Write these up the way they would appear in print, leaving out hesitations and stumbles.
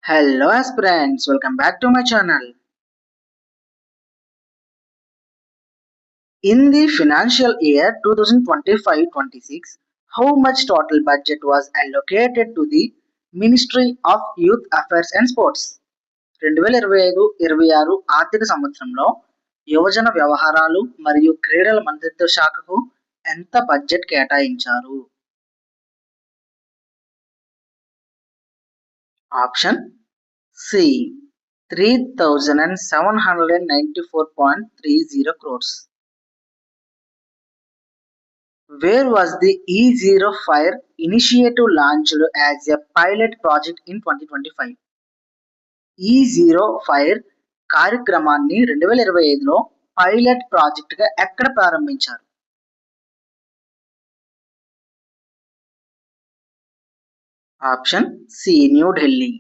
Hello aspirants, welcome back to my channel. In the financial year 2025-26, how much total budget was allocated to the Ministry of Youth Affairs and Sports? 2025-26 ఆర్థిక సంవత్సరంలో యువజన వ్యవహారాలు మరియు క్రీడల మంత్రిత్వ శాఖకు ఎంత బడ్జెట్ కేటాయించారు? Option C 3,794.30 crores. Where was the E0 Fire initiative launched as a pilot project in 2025? E0 Fire కార్యక్రమాన్ని 2025లో పైలట్ ప్రాజెక్టుగా ఎక్కడ ప్రారంభించారు? Option C New Delhi.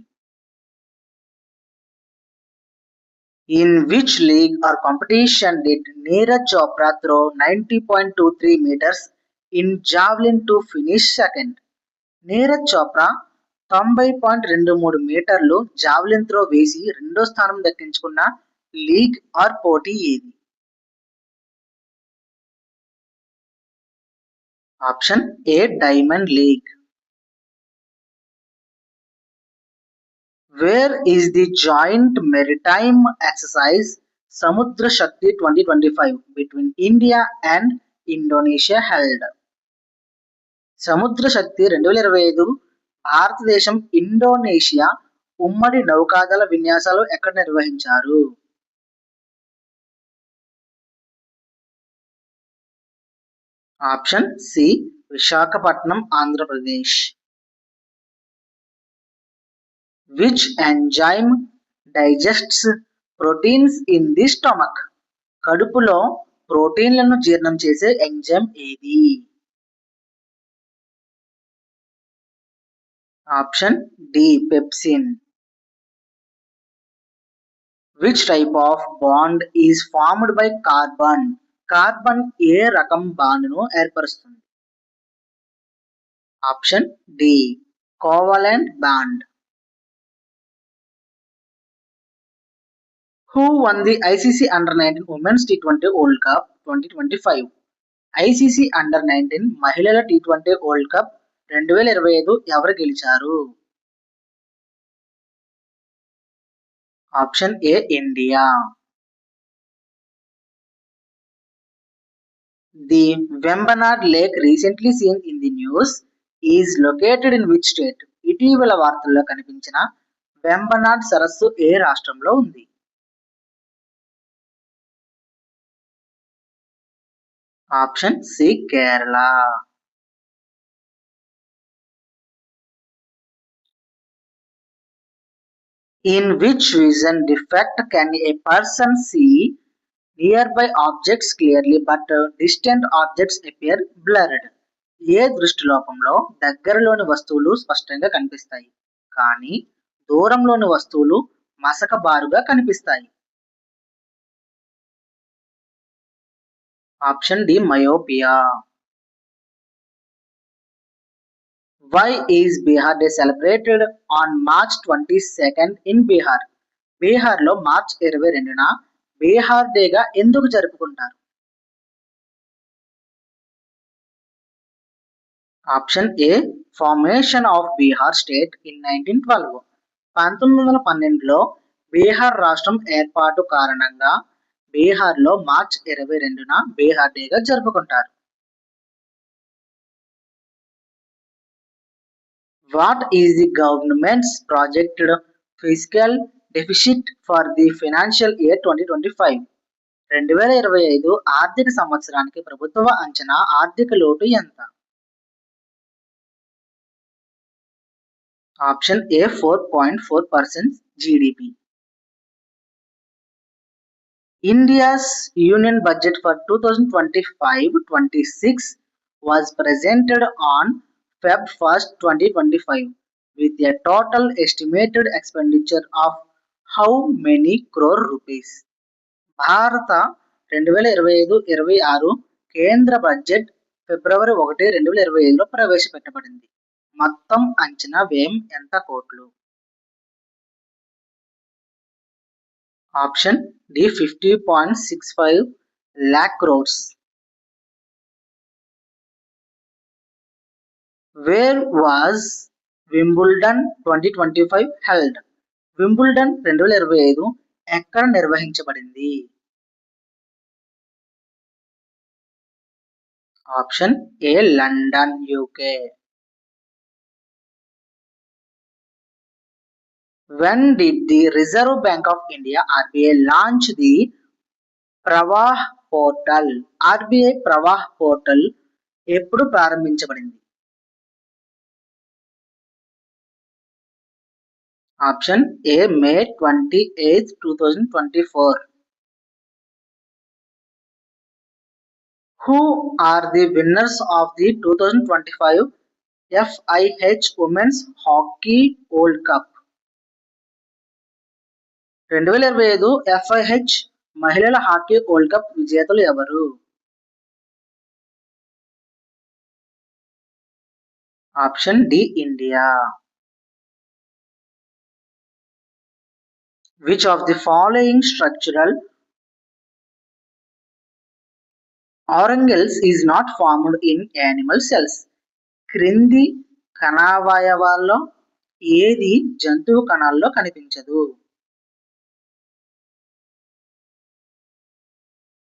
In which league or competition did Neeraj Chopra throw 90.23 meters in javelin to finish second? Neeraj Chopra 90.23 మీటర్లు javelin throw వేసి రెండో స్థానం దక్కించుకున్న league are పోటీ ఏది? Option A diamond league. Where is the joint maritime exercise Samudra Shakti 2025 between India and Indonesia held? సముద్ర శక్తి 2025 భారతదేశం Indonesia ఉమ్మడి నౌకాదళ విన్యాసాలు ఎక్కడ నిర్వహించారు? Option C Visakhapatnam Andhra Pradesh. Which enzyme digests proteins in the stomach? కడుపులో ప్రోటీన్లను జీర్ణం చేసే ఎంజైమ్ ఏది? Option D pepsin. Which type of bond is formed by carbon? Carbon ఏ రకం బాండ్ను ఏర్పరుస్తుంది? Option D covalent bond. Who won the ICC Under-19 Women's T20 World Cup 2025? ICC Under-19 మహిళల T20 వరల్డ్ కప్ 2025 ఎవరు గెలిచారు? Option A India. The Vembanad Lake recently seen in the news is located in which state? ఇటీవల వార్తల్లో కనిపించిన వెంబనాడ్ సరస్సు ఏ రాష్ట్రంలో ఉంది? Option C Kerala. In which vision defect can a person see nearby objects clearly but distant objects appear blurred? ఏ దృష్టి లోపంలో దగ్గరలోని వస్తువులు స్పష్టంగా కనిపిస్తాయి కానీ దూరంలోని వస్తువులు మసకబారుగా కనిపిస్తాయి? Option D myopia. Why is Bihar Day celebrated on March 22nd in Bihar? బీహార్లో మార్చ్ 22న బీహార్ డేగా ఎందుకు జరుపుకుంటారు? Option A formation of Bihar state in 1912. 1912లో బీహార్ రాష్ట్రం ఏర్పాటు కారణంగా బీహార్లో మార్చ్ 22న బీహార్ డేగా జరుపుకుంటారు. What is the government's projected fiscal deficit for the financial year 2025? 2025 ఆర్థిక సంవత్సరానికి ప్రభుత్వ అంచనా ఆర్థిక లోటు ఎంత? Option A 4.4% GDP. India's union budget for 2025-26 was presented on Feb 1st, 2025 with a total estimated expenditure of how many crore rupees? భారత 2025-26 కేంద్ర budget ఫిబ్రవరి 1, 2025లో ప్రవేశపెట్టబడింది. మొత్తం అంచనా వ్యయం ఎంత కోట్లు? Option D 50.65 lakh crores. Where was Wimbledon 2025 held? Wimbledon 2025 ఎక్కడ నిర్వహించబడింది? Option A London, UK. When did the Reserve Bank of India RBI launch the Pravaah portal? RBI Pravaah portal ఎప్పుడు ప్రారంభించబడింది? Option A May 28, 2024. Who are the winners of the 2025 FIH Women's Hockey World Cup? 2025 FIH మహిళల hockey world cup విజేతలు ఎవరు? Option D India. Which of the following structural organelles is not formed in animal cells? క్రింది కణావయవాల్లో ఏది జంతువు కణాల్లో కనిపించదు?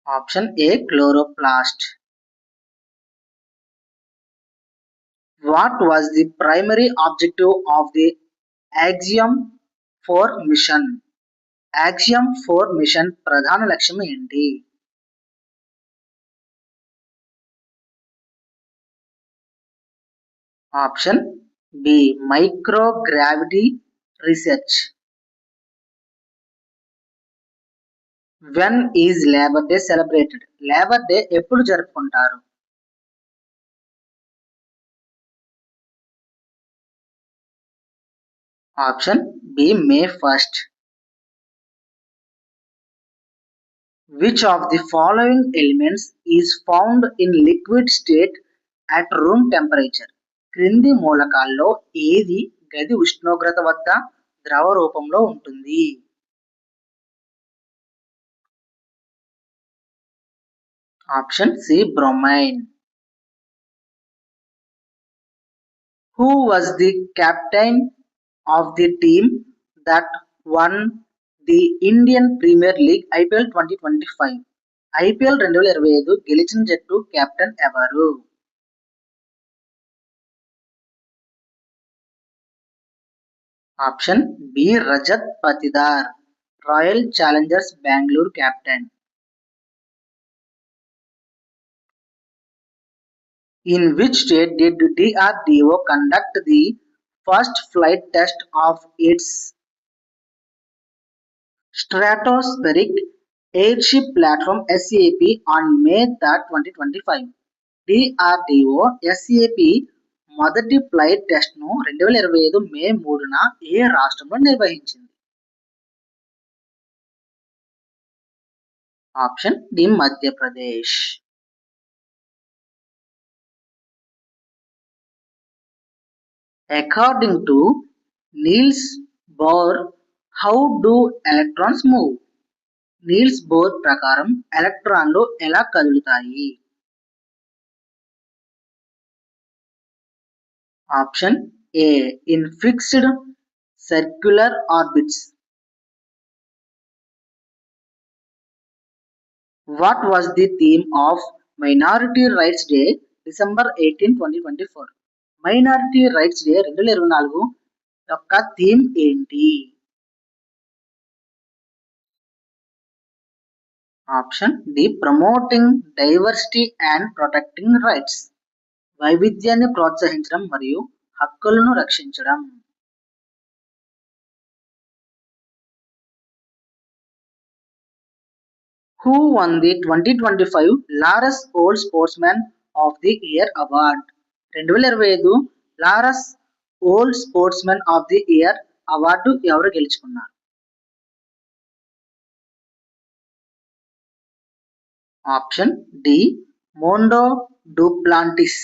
Option A chloroplast. What was the primary objective of the Axiom 4 mission? Axiom 4 mission ప్రధాన లక్ష్యం ఏంటి? Option B microgravity research. When is labour day celebrated? Labour day ఎప్పుడు జరుపుకుంటారు? Option B May 1. Which of the following elements is found in liquid state at room temperature? క్రింది మూలకాల్లో ఏది గది ఉష్ణోగ్రత వద్ద ద్రవ రూపంలో ఉంటుంది? Option C bromine. Who was the captain of the team that won the Indian Premier League IPL 2025? IPL 2025 గెలిచిన జట్టు కెప్టెన్ ఎవరు? Option B Rajat Patidar, Royal Challengers Bengaluru captain. In which state did DRDO conduct the first flight test of its Stratospheric Airship Platform SAP on May 3, 2025? DRDO SAP మొదటి flight టెస్ట్ను 2025 May 3న ఏ రాష్ట్రంలో నిర్వహించింది? Option D Madhya Pradesh. According to Niels Bohr, how do electrons move? Niels Bohr ప్రకారం ఎలక్ట్రాన్లు ఎలా కదులుతాయి? Option A in fixed circular orbits. What was the theme of Minority Rights Day December 18, 2024? Minority rights day 2024 యొక్క theme ఏంటి? Option D promoting diversity and protecting rights. వైవిధ్యాన్ని ప్రోత్సహించడం మరియు హక్కులను రక్షించడం. Who won the 2025 Laureus world sportsmen of the year award? 2025 Laureus world sportsmen of the year award ఎవరు గెలుచుకున్నారు? Option D Mondo Duplantis.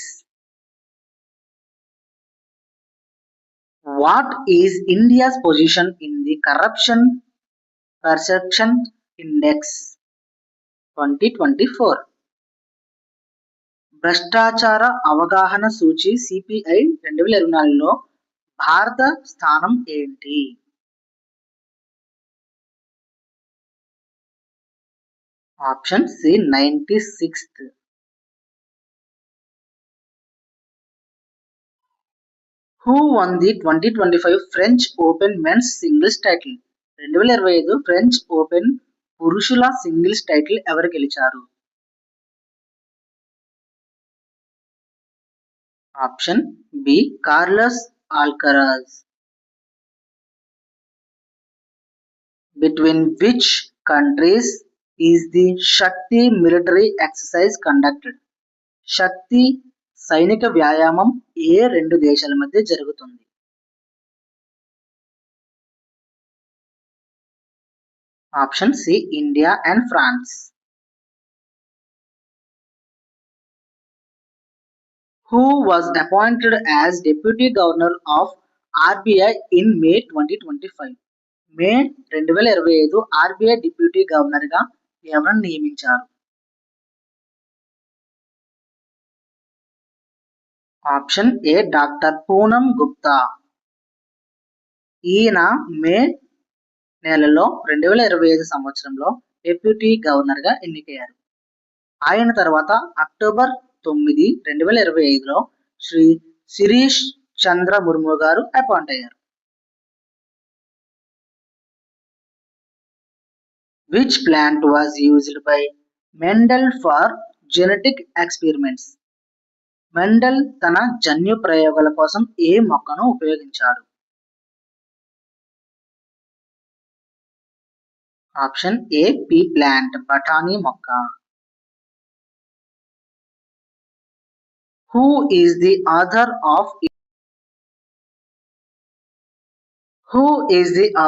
What is India's position in the corruption perception index 2024. భ్రష్టాచార అవగాహన సూచి సిపిఐ 2024లో భారత స్థానం ఏంటి? Option C 96th. Who won the 2025 French Open Men's Singles title? 2025 French Open పురుషుల సింగిల్స్ టైటిల్ ఎవరు గెలిచారు? Option B Carlos Alcaraz. Between which countries is the Shakti military exercise conducted? Shakti సైనిక వ్యాయామం ఏ రెండు దేశాల మధ్య జరుగుతుంది? Option C India and France. Who was appointed as Deputy Governor of RBI in May 2025? May 2025 RBI deputy గవర్నర్గా ఎవరిని నియమించారు? Option A doctor Poonam Gupta. ఈయన మే నెలలో 2025 సంవత్సరంలో డిప్యూటీ గవర్నర్గా ఎన్నికయ్యారు. ఆయన తర్వాత అక్టోబర్ 9, 2025లో శ్రీ శిరీష్ చంద్ర ముర్ము గారు అపాయింట్ అయ్యారు. Which plant was used by Mendel for genetic experiments? Mendel తన జన్యు ప్రయోగాల కోసం ఏ మొక్కను ఉపయోగించాడు? ఆప్షన్ ఏ పీ ప్లాంట్ బఠానీ మొక్క. Who is the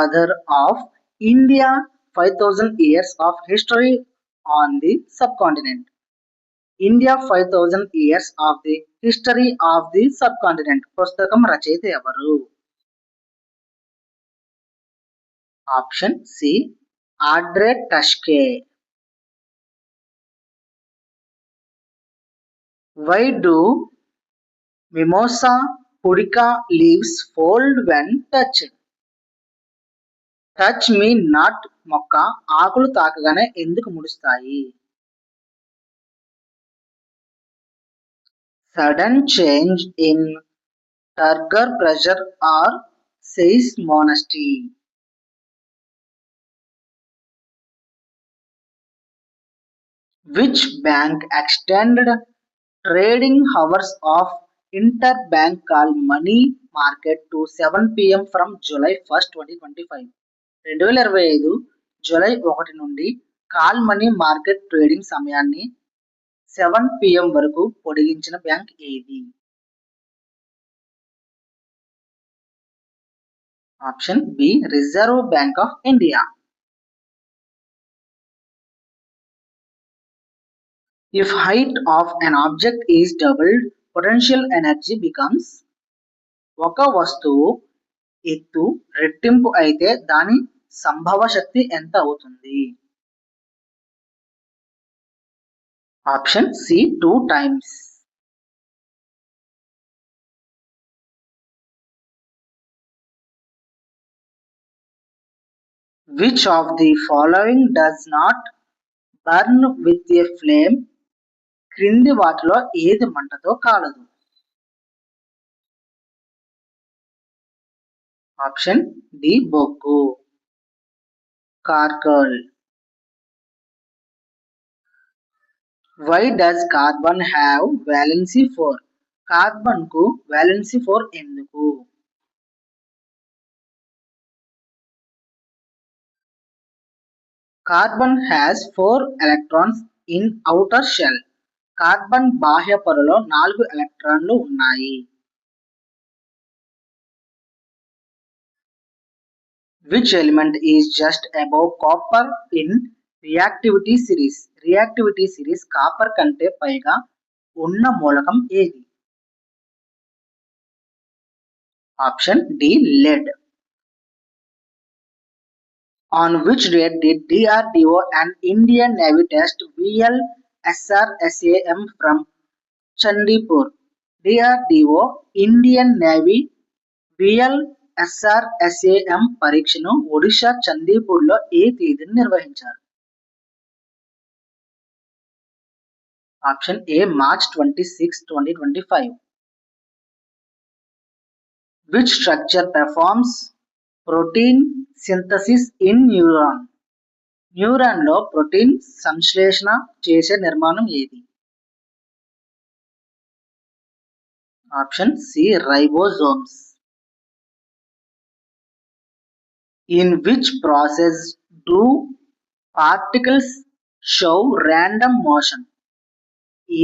author of India 5000 years of history on the subcontinent? India 5000 years of the history of the subcontinent పుస్తకం రచయిత ఎవరు? Option C Audrey Truschke. Why do Mimosa pudica leaves fold when touched? Touch me not మొక్క ఆకులు తాకగానే ఎందుకు ముడుస్తాయి? Sudden change in turgor pressure or seismicity. Which bank extended trading hours of interbank call money market to 7 p.m. from July 1st, 2025? 2025 July 1 నుండి call money market trading సమయాన్ని 7 p.m. వరకు పొడిగించిన bank ఏది? Option B Reserve Bank of India. If height of an object is doubled, potential energy becomes. ఒక వస్తువు ఎత్తు రెట్టింపు అయితే దాని సంభవ శక్తి ఎంత అవుతుంది? Option C 2 times. Which of the following does not burn with a flame? క్రింది వాటిలో ఏది మంటతో కాలదు? ఆప్షన్ డి బొగ్గు కార్కల్. Why does carbon have valency 4? Carbon కు valency 4 ఎందుకు? Carbon has 4 electrons in outer shell. Carbon బాహ్య పొరలో 4 ఎలక్ట్రాన్లు ఉన్నాయి. Which element is just above copper in reactivity series? Reactivity series copper కంటే పైగా ఉన్న మూలకం ఏది? Option D lead. On which date did DRDO and Indian Navy test VLSRSAM from Chandipur? DRDO, Indian Navy VLSRSAM పరీక్షను ఒడిషా చందీపూర్లో ఏ తేదీన నిర్వహించారు? Option A March 26, 2025. Which structure performs protein synthesis in neuron? న్యూరాన్లో ప్రోటీన్ సంశ్లేషణ చేసే నిర్మాణం ఏది? Option C ribosomes. In which process do particles show random motion?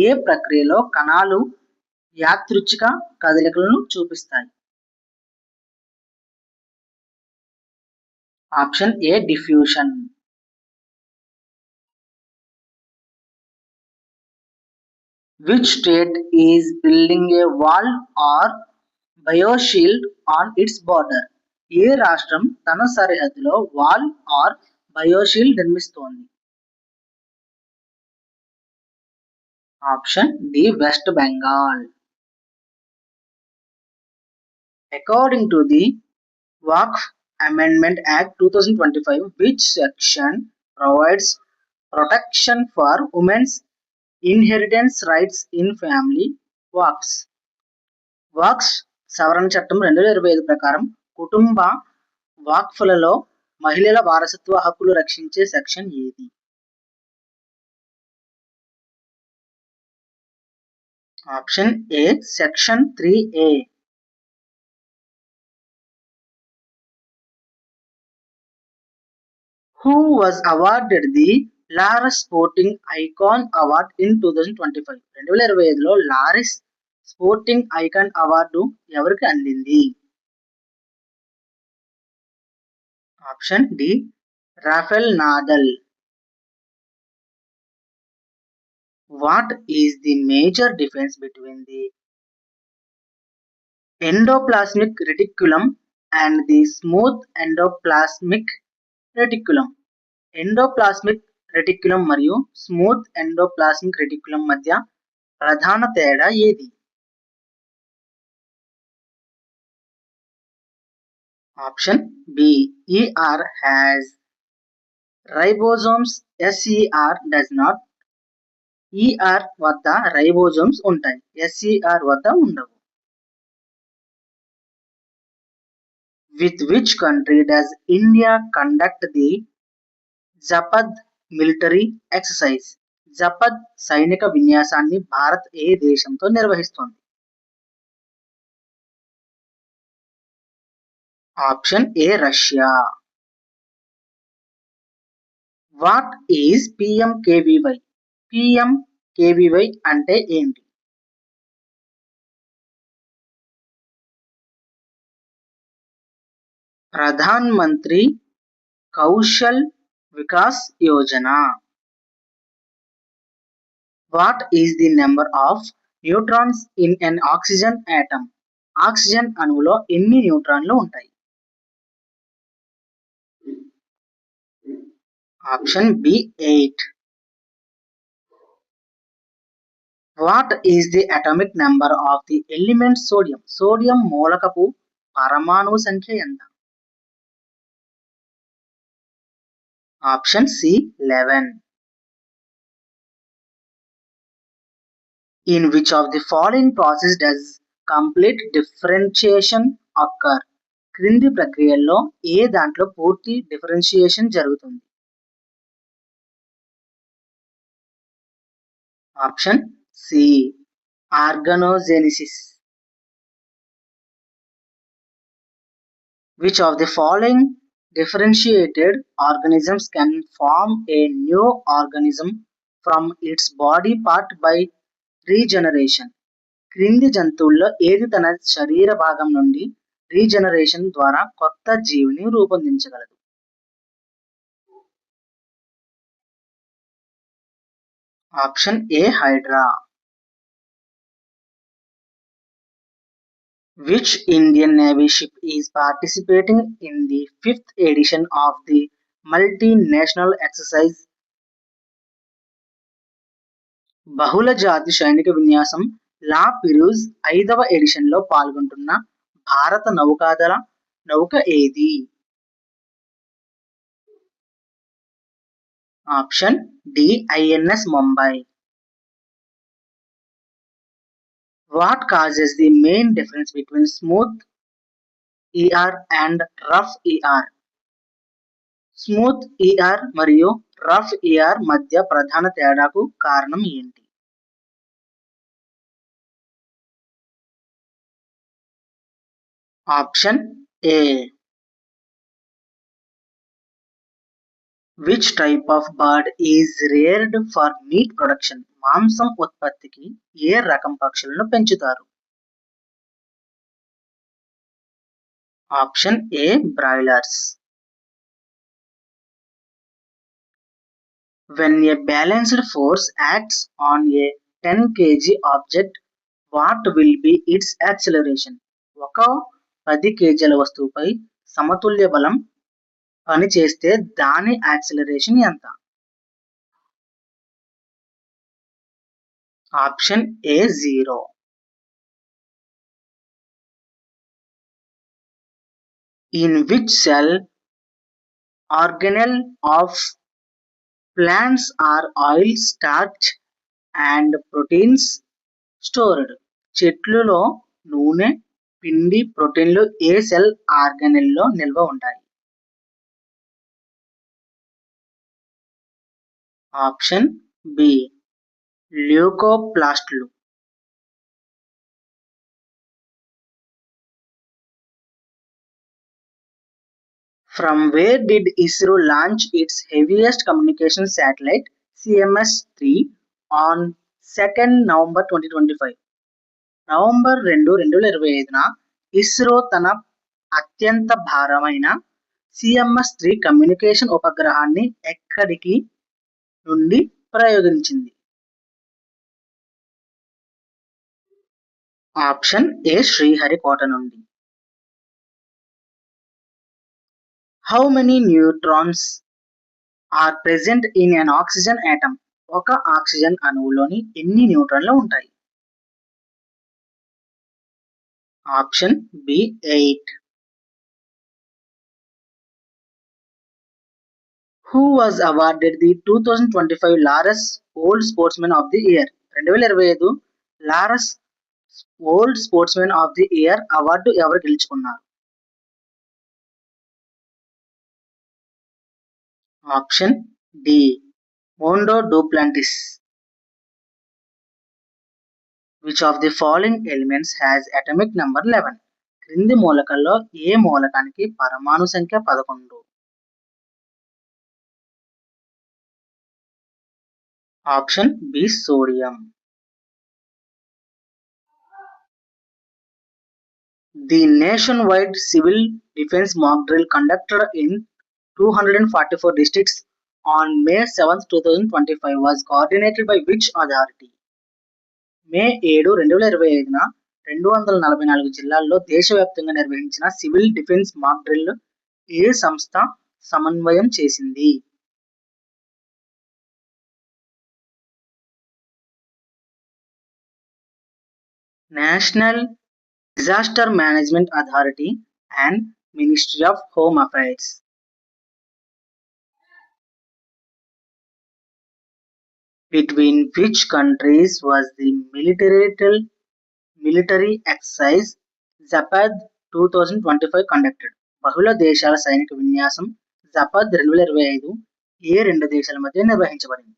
ఏ ప్రక్రియలో కణాలు యాదృచ్ఛిక కదలికలను చూపిస్తాయి? Option A diffusion. Which state is building a wall or bioshield on its border? ఏ రాష్ట్రం తన సరిహద్దులో వాల్ ఆర్ బయోషీల్డ్ నిర్మిస్తోంది? Option D West Bengal. According to the Waqf Amendment Act 2025, which section provides protection for women's inheritance rights in family waqfs? వక్ఫ్ సవరణ చట్టం 2025 ప్రకారం కుటుంబ వక్ఫ్లలో మహిళల వారసత్వ హక్కులు రక్షించే సెక్షన్ ఏది? Option A section 3A. Who was awarded the Laureus sporting icon award in 2025? 2025లో లారిస్ స్పోర్టింగ్ ఐకాన్ అవార్డు ఎవరికి అందింది? Option D Rafael Nadal. What is the major difference between the endoplasmic reticulum and the smooth endoplasmic reticulum? Endoplasmic reticulum మరియు smooth endoplasmic reticulum మధ్య ప్రధాన తేడా ఏది? Option B ER has ribosomes, SER does not. ER వద్ద ribosomes ఉంటాయి, SER వద్ద ఉండవు. With which country does India conduct the Zapad military exercise? Zapad సైనిక విన్యాసాన్ని భారత్ ఏ దేశంతో నిర్వహిస్తోంది? Option A Russia. What is PMKVY? PMKVY అంటే ఏంటి? Pradhan Mantri Kaushal Vikas Yojana. What is the number of neutrons in an oxygen atom? Oxygen అణువులో ఎన్ని న్యూట్రాన్లు ఉంటాయి? Option B 8. What is the atomic number of the element sodium? Sodium మూలకపు పరమాణువు సంఖ్య ఎంత? Option C 11. In which of the following process does complete differentiation occur? క్రింది ప్రక్రియల్లో ఏ దాంట్లో పూర్తి డిఫరెన్షియేషన్ జరుగుతుంది? Option C organogenesis. Which of the following differentiated organisms can form a new organism from its body part by regeneration? క్రింది జంతువుల్లో ఏది తన శరీర భాగం నుండి రీజనరేషన్ ద్వారా కొత్త జీవిని రూపొందించగలదు? Option A hydra. Which Indian Navy ship is participating in the 5th edition of the multinational exercise బహుళ జాతి సైనిక విన్యాసం లా పిరూజ్ 5వ ఎడిషన్లో పాల్గొంటున్న భారత నౌకాదళ నౌక ఏది? Option D INS Mumbai. What causes the main difference between smooth ER and rough ER? Smooth ER మరియు రఫ్ ఈఆర్ మధ్య ప్రధాన తేడాకు కారణం ఏంటి? Option A. Which type of bird is reared for meat production? మాంసం ఉత్పత్తికి ఏ రకం పక్షులను పెంచుతారు? Option A broilers. When a balanced force acts on a 10 kg object, what will be its acceleration? ఒక 10 kgల వస్తువుపై సమతుల్య బలం పనిచేస్తే దాని యాక్సిలరేషన్ ఎంత? Option A 0. In which cell organelle of plants are oil, starch and proteins stored? చెట్లులో నూనె, పిండి, ప్రోటీన్లు ఏ సెల్ ఆర్గనెల్లో నిల్వ ఉంటాయి? ఆప్షన్ బి ల్యూకోప్లాస్ట్లు. From where did ISRO launch its heaviest communication satellite CMS-3 on 2nd November 2025? November 2, 2025న ఇస్రో తన అత్యంత భారమైన CMS-3 కమ్యూనికేషన్ ఉపగ్రహాన్ని ఎక్కడికి నుండి ప్రయోగించింది? ఆప్షన్ ఏ శ్రీహరికోట నుండి. How many neutrons are present in an oxygen atom? ఒక ఆక్సిజన్ అణువులోని ఎన్ని న్యూట్రాన్లు ఉంటాయి? Option B 8. Who was awarded the 2025 Laureus world sportsmen of the year? 2025 Laureus world sportsmen of the year award ఎవరు గెలుచుకున్నారు? Option D Mondo Duplantis. Which of the following elements has atomic number 11? క్రింది మూలకాల్లో ఏ మూలకానికి పరమాణు సంఖ్య 11? Option B sodium. The nationwide civil defense mock drill conducted in 244 districts on May 7, 2025 was coordinated by which authority? మే 7, 2025న 244 జిల్లాల్లో దేశవ్యాప్తంగా నిర్వహించిన civil defence mock drill ఏ సంస్థ సమన్వయం చేసింది? National disaster management authority and ministry of home affairs. Between which countries was the military exercise Zapad 2025 conducted? బహుళ దేశాల సైనిక విన్యాసం జపాద్ 2025 ఏ రెండు దేశాల మధ్య నిర్వహించబడింది?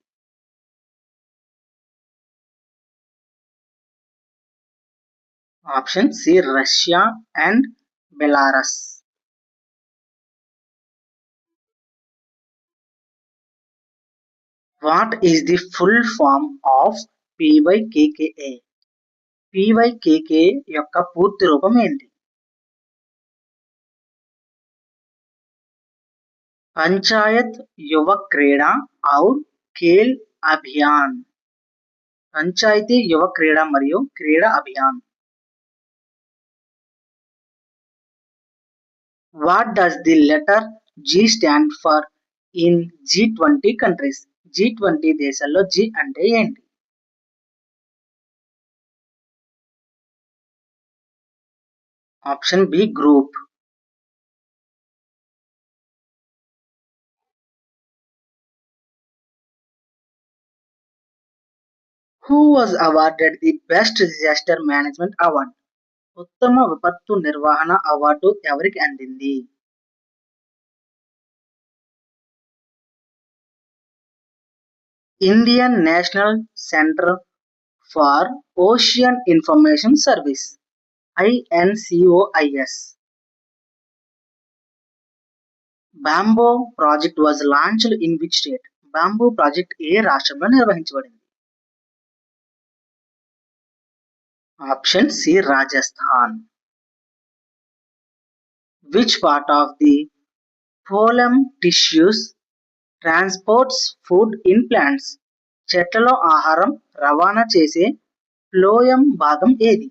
Option C Russia and Belarus. What is the full form of PYKKA? PYKKA యొక్క పూర్తి రూపం ఏంటి? పంచాయత్ యువ క్రీడా ఔర్ ఖేల్ అభియాన్. పంచాయతీ యువ క్రీడా మరియు Krida Abhiyan. What does the letter G stand for in G20 countries. G20 దేశాల్లో జి అంటే ఏంటి? Option B group. Who was awarded the best disaster management award? ఉత్తమ విపత్తు నిర్వహణ అవార్డు ఎవరికి అందింది? Indian National Centre for Ocean Information Service, INCOIS. Bamboo project was launched in which state? Bamboo project ఏ రాష్ట్రంలో నిర్వహించబడింది? Option C Rajasthan. Which part of the phloem tissues transports food in plants? చెట్లలో ఆహారం రవాణా చేసే ఫ్లోయం భాగం ఏది?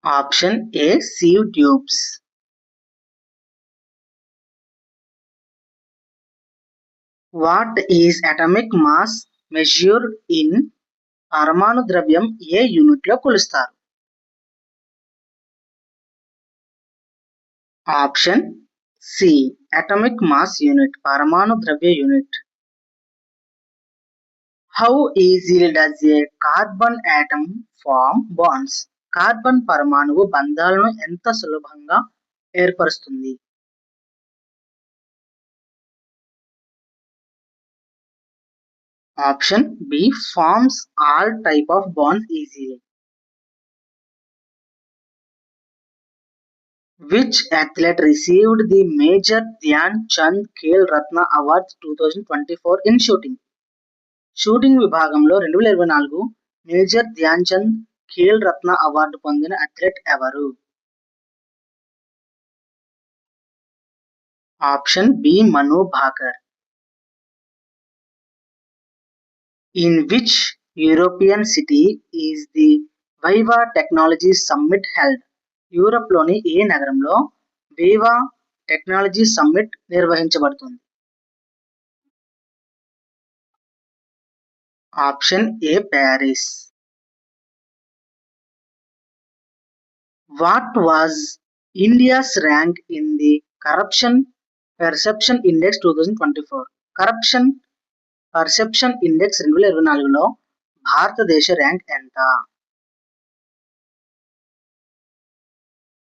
Option A sieve tubes. What is atomic mass measured in? పరమాణు ద్రవ్యం ఏ యూనిట్లో కొలుస్తారు? Option C atomic mass unit, పరమాణు ద్రవ్య యూనిట్. How easily does a carbon atom form bonds? Carbon పరమాణువు బంధాలను ఎంత సులభంగా ఏర్పరుస్తుంది? Option B forms all type of bonds easily. Which athlete received the Major Dhyan Chand Khel Ratna Award 2024 in shooting? Shooting విభాగంలో 2024 Major Dhyan Chand Khel Ratna award పొందిన athlete ఎవరు? Option B Manu Bhaker. In which European city is the Viva Technology Summit held? యూరప్లోని ఏ నగరంలో Viva Technology Summit నిర్వహించబడుతుంది? Option A Paris. What was India's rank in the Corruption perception index 2024? Corruption perception index 2024లో భారతదేశ rank ఎంత?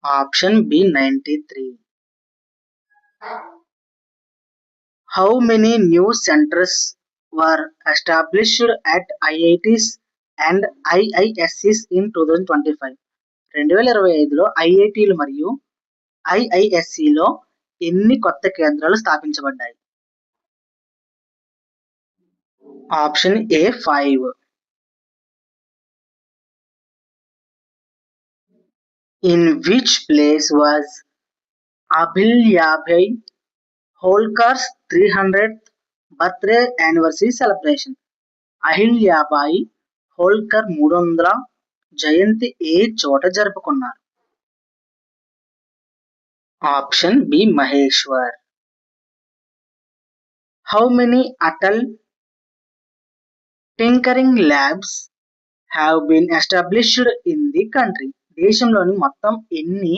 Option B 93. How many new centres were established at IITs అండ్ IIScs in 2025? 2025లో ఐఐటీలు మరియు IIScలో ఎన్ని కొత్త కేంద్రాలు స్థాపించబడ్డాయి? Option A 5. In which place was Abhilyabhai Holkar's 300th birthday anniversary celebration? Ahilyabai Holkar 300వ జయంతి ఏ చోట జరుపుకున్నారు? Option B Maheshwar. How many Atal tinkering labs have been established in the country? దేశంలోని మొత్తం ఎన్ని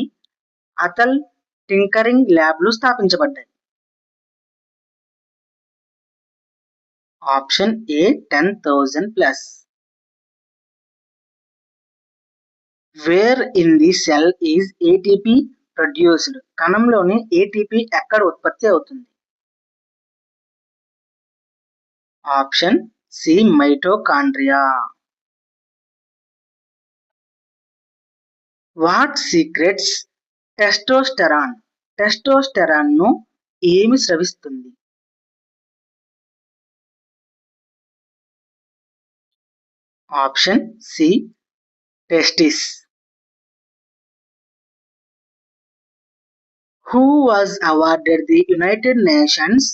అటల్ టింకరింగ్ ల్యాబ్లు స్థాపించబడ్డాయి? Option A 10,000+. Where in the cell is ATP produced? కణంలోని ఏటీపీ ఎక్కడ ఉత్పత్తి అవుతుంది? Option C mitochondria. What secretes testosterone? Testosterone ను ఏమి స్రవిస్తుంది? Option C testis. Who was awarded the United Nations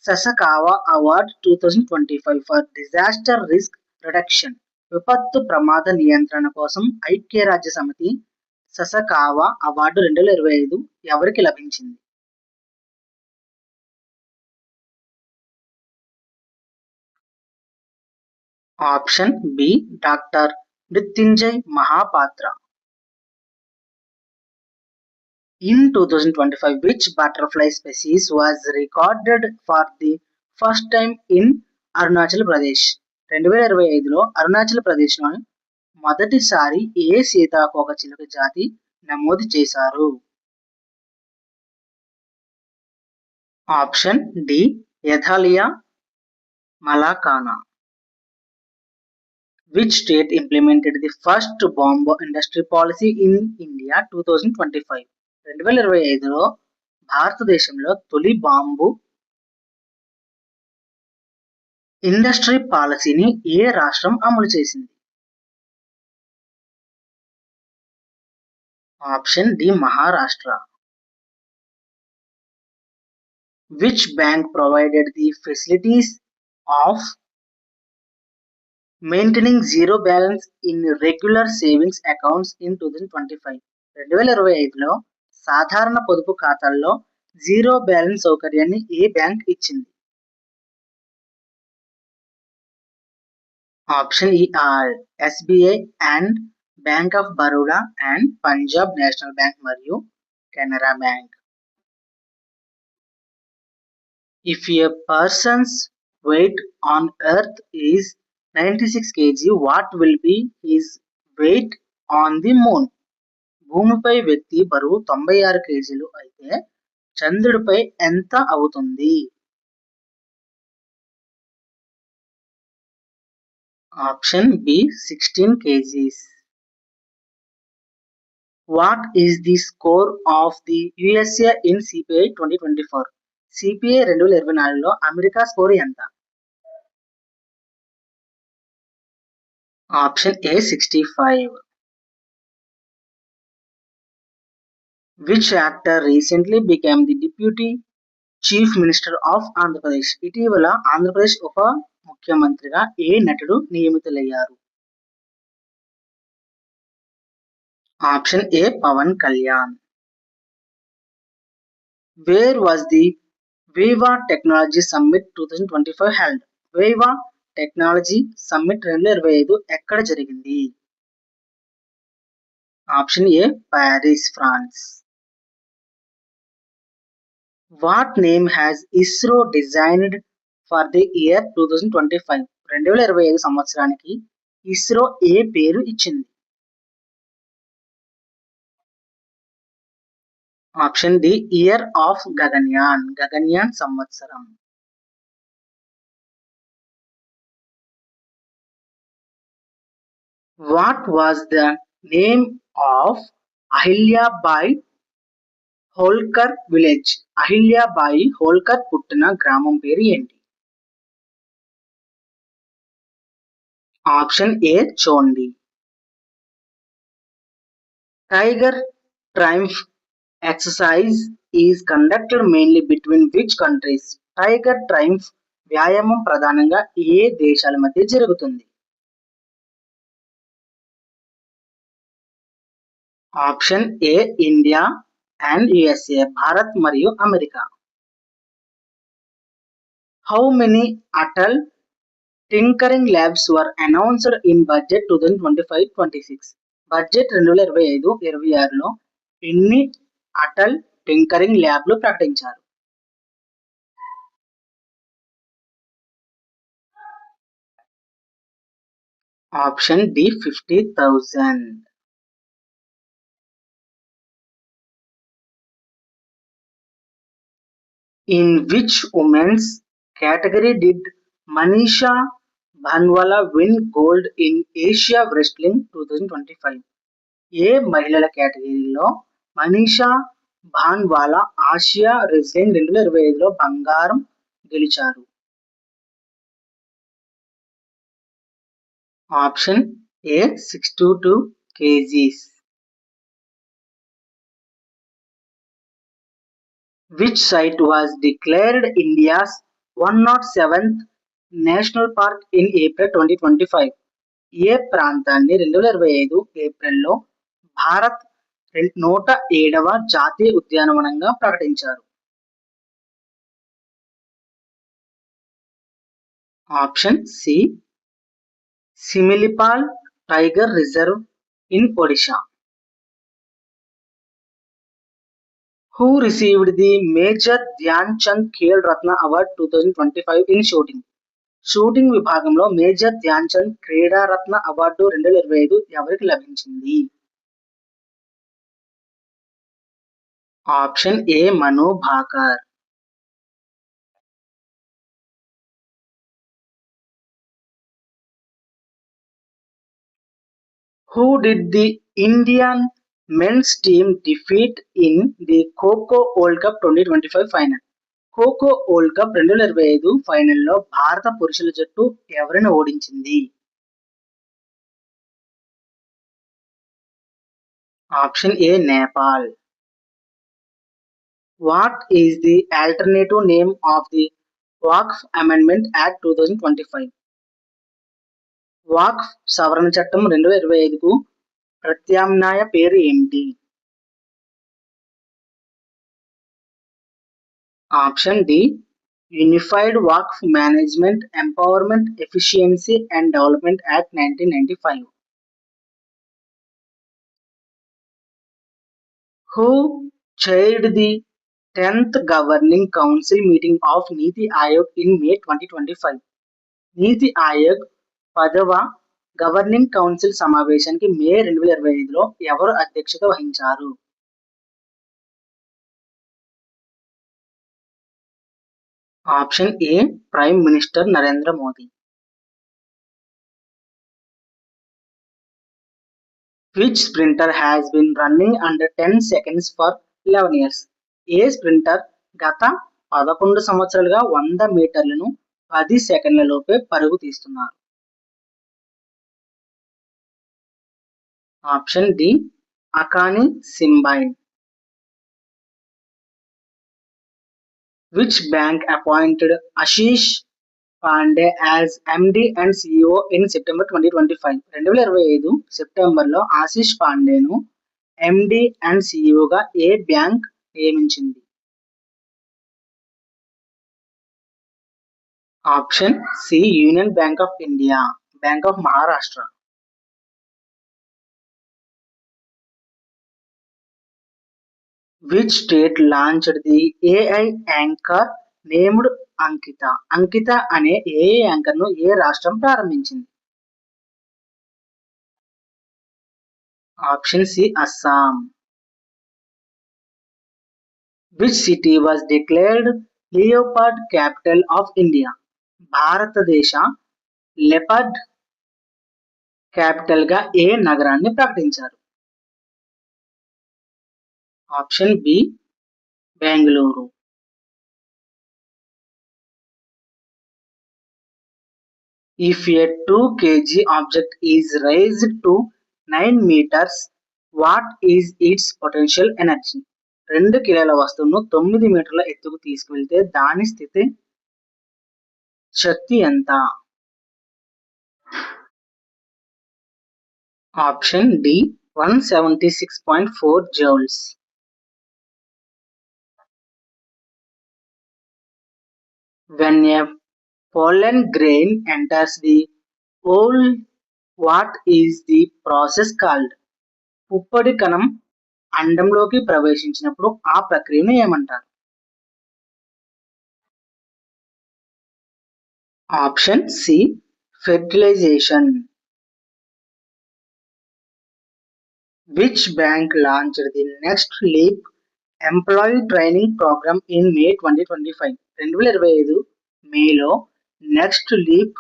Sasakawa award 2025 for disaster risk reduction? విపత్తు ప్రమాద నియంత్రణ కోసం ఐక్యరాజ్య సమితి ససకావా అవార్డు 2025 ఎవరికి లభించింది? Option B doctor Mrityunjay Mohapatra. In 2025, which butterfly species was recorded for the first time in Arunachal Pradesh? 2025లో అరుణాచల్ ప్రదేశ్లో మొదటిసారి ఏ సీతాకోకచిలుక జాతి నమోదు చేశారు? Option D Euthalia malaccana. Which state implemented the first bamboo industry policy in India 2025? 2025లో భారతదేశంలో తొలి బాంబు ఇండస్ట్రీ పాలసీని ఏ రాష్ట్రం అమలు చేసింది? Option D Maharashtra. Which bank provided the facilities of maintaining zero balance in regular savings accounts in 2025? 2025లో సాధారణ పొదుపు ఖాతాల్లో జీరో బ్యాలెన్స్ సౌకర్యాన్ని ఏ బ్యాంక్ ఇచ్చింది? Option E SBI and Bank of Baroda and Punjab National Bank మరియు Canara Bank. If a person's weight on earth is 96 kg, what will be his weight on the moon? భూమిపై వ్యక్తి బరువు 96 కేజీలు అయితే చంద్రుడిపై ఎంత అవుతుంది? Option B 16 kgs. What is the score of the USA in CPI 2024? CPI 2024లో అమెరికా స్కోర్ ఎంత? Option A 65. Which actor recently became the Deputy Chief Minister of Andhra Pradesh? ఇటీవల ఆంధ్రప్రదేశ్ ఉప ముఖ్యమంత్రిగా ఏ నటుడు నియమితులయ్యారు? Option A Pawan Kalyan. Where was the Viva Technology Summit 2025 held? Viva technology summit 2025 ఎక్కడ జరిగింది? Option A Paris, France. What name has ISRO designed for the year 2025? 2025 సంవత్సరానికి ఇస్రో ఏ పేరు ఇచ్చింది? Option D year of Gaganyaan, Gaganyaan సంవత్సరం. What was the name of Ahilyabai Holkar village? Ahilyabai Holkar పుట్టిన గ్రామం పేరు ఏంటి? Option A Chondi. Tiger Triumph exercise is conducted mainly between which countries? Tiger Triumph వ్యాయామం ప్రధానంగా ఏ దేశాల మధ్య జరుగుతుంది? Option A India and USA, Bharat మరియు America. How many Atal Tinkering Labs were announced in budget 2025-26? Budget 2025-26లో ఎన్ని అటల్ టింకరింగ్ ల్యాబ్లు ప్రకటించారు? Option D 50,000. In which women's category did Manisha Bhanwala win gold in Asia Wrestling 2025? ఏ మహిళల కేటగిరీలో Manisha Bhanwala Asia wrestling 2025లో బంగారం గెలిచారు? Option A 62 kgs. Which site was declared India's 107th National Park in April 2025? ఏ ప్రాంతాన్ని 2025 ఏప్రిల్లో భారత్ 107వ జాతీయ ఉద్యానవనంగా ప్రకటించారు? Option C Similipal tiger reserve in Odisha. Who received the Major Dhyan Chand Khel Ratna Award 2025 in shooting? Shooting విభాగంలో మేజర్ ధ్యాన్ చంద్ క్రీడారత్న అవార్డు 2025 ఎవరికి లభించింది? Option A Manu Bhaker. Who did the Indian men's team defeat in the Kho World Cup 2025 final? Kho Kho world cup 2025 ఫైనల్లో భారత పురుషుల జట్టు ఎవరిని ఓడించింది? Option A Nepal. What is the alternative name of the Waqf Amendment Act 2025? Waqf సవరణ చట్టం 2025కు ప్రత్యామ్నాయ పేరు ఏమిటి? Option D Unified Waqf Management Empowerment Efficiency and Development Act 1995. Who chaired the 10th Governing Council meeting of Niti Aayog in May 2025? నీతి ఆయోగ్ 10వ governing council సమావేశానికి మే 2025లో ఎవరు అధ్యక్షత వహించారు? Option A prime minister Narendra Modi. Which sprinter has been running under 10 seconds for 11 years? A sprinter గత 11 సంవత్సరాలుగా 100 మీటర్లను 10 సెకండ్ల లోపే పరుగు తీస్తున్నారు? Option D Akani Simbine. Which bank appointed Ashish Pandey as MD and CEO in September 2025? 2025 సెప్టెంబర్లో ఆశిష్ పాండేను ఎండి అండ్ సిఇఓగా ఏ బ్యాంక్ నియమించింది? Option C Union Bank of India, Bank of Maharashtra. Which state launched the AI anchor named Ankita? Ankita అనే AI యాంకర్ను ఏ రాష్ట్రం ప్రారంభించింది? Option C Assam. Which city was declared leopard capital of India? భారతదేశ లెపర్డ్ క్యాపిటల్ గా ఏ నగరాన్ని ప్రకటించారు? Option B Bengaluru. If a 2 kg object is raised to 9 meters, what is its potential energy? 2 కిలోల వస్తువును 9 మీటర్ల ఎత్తుకు తీసుకువెళ్తే దాని స్థితి శక్తి ఎంత? Option D 176.4 joules. When a pollen grain enters the whole, what is the process called? పుప్పొడి కణం అండంలోకి ప్రవేశించినప్పుడు ఆ ప్రక్రియను ఏమంటారు? Option C fertilisation. Which bank launched the Next Leap employee training program in May 2025? 2025 మేలో నెక్స్ట్ లీప్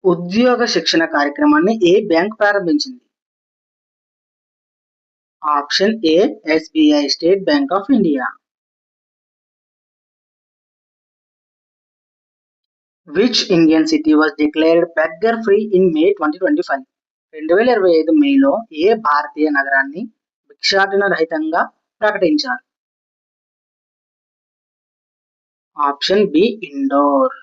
ఉద్యోగ శిక్షణ కార్యక్రమాన్ని ఏ బ్యాంక్ ప్రారంభించింది? Option A SBI, state bank of India. Which Indian city was declared beggar free in May 2025? 2025 మేలో ఏ భారతీయ నగరాన్ని భిక్షాటన రహితంగా ప్రకటించారు? Option B Indore.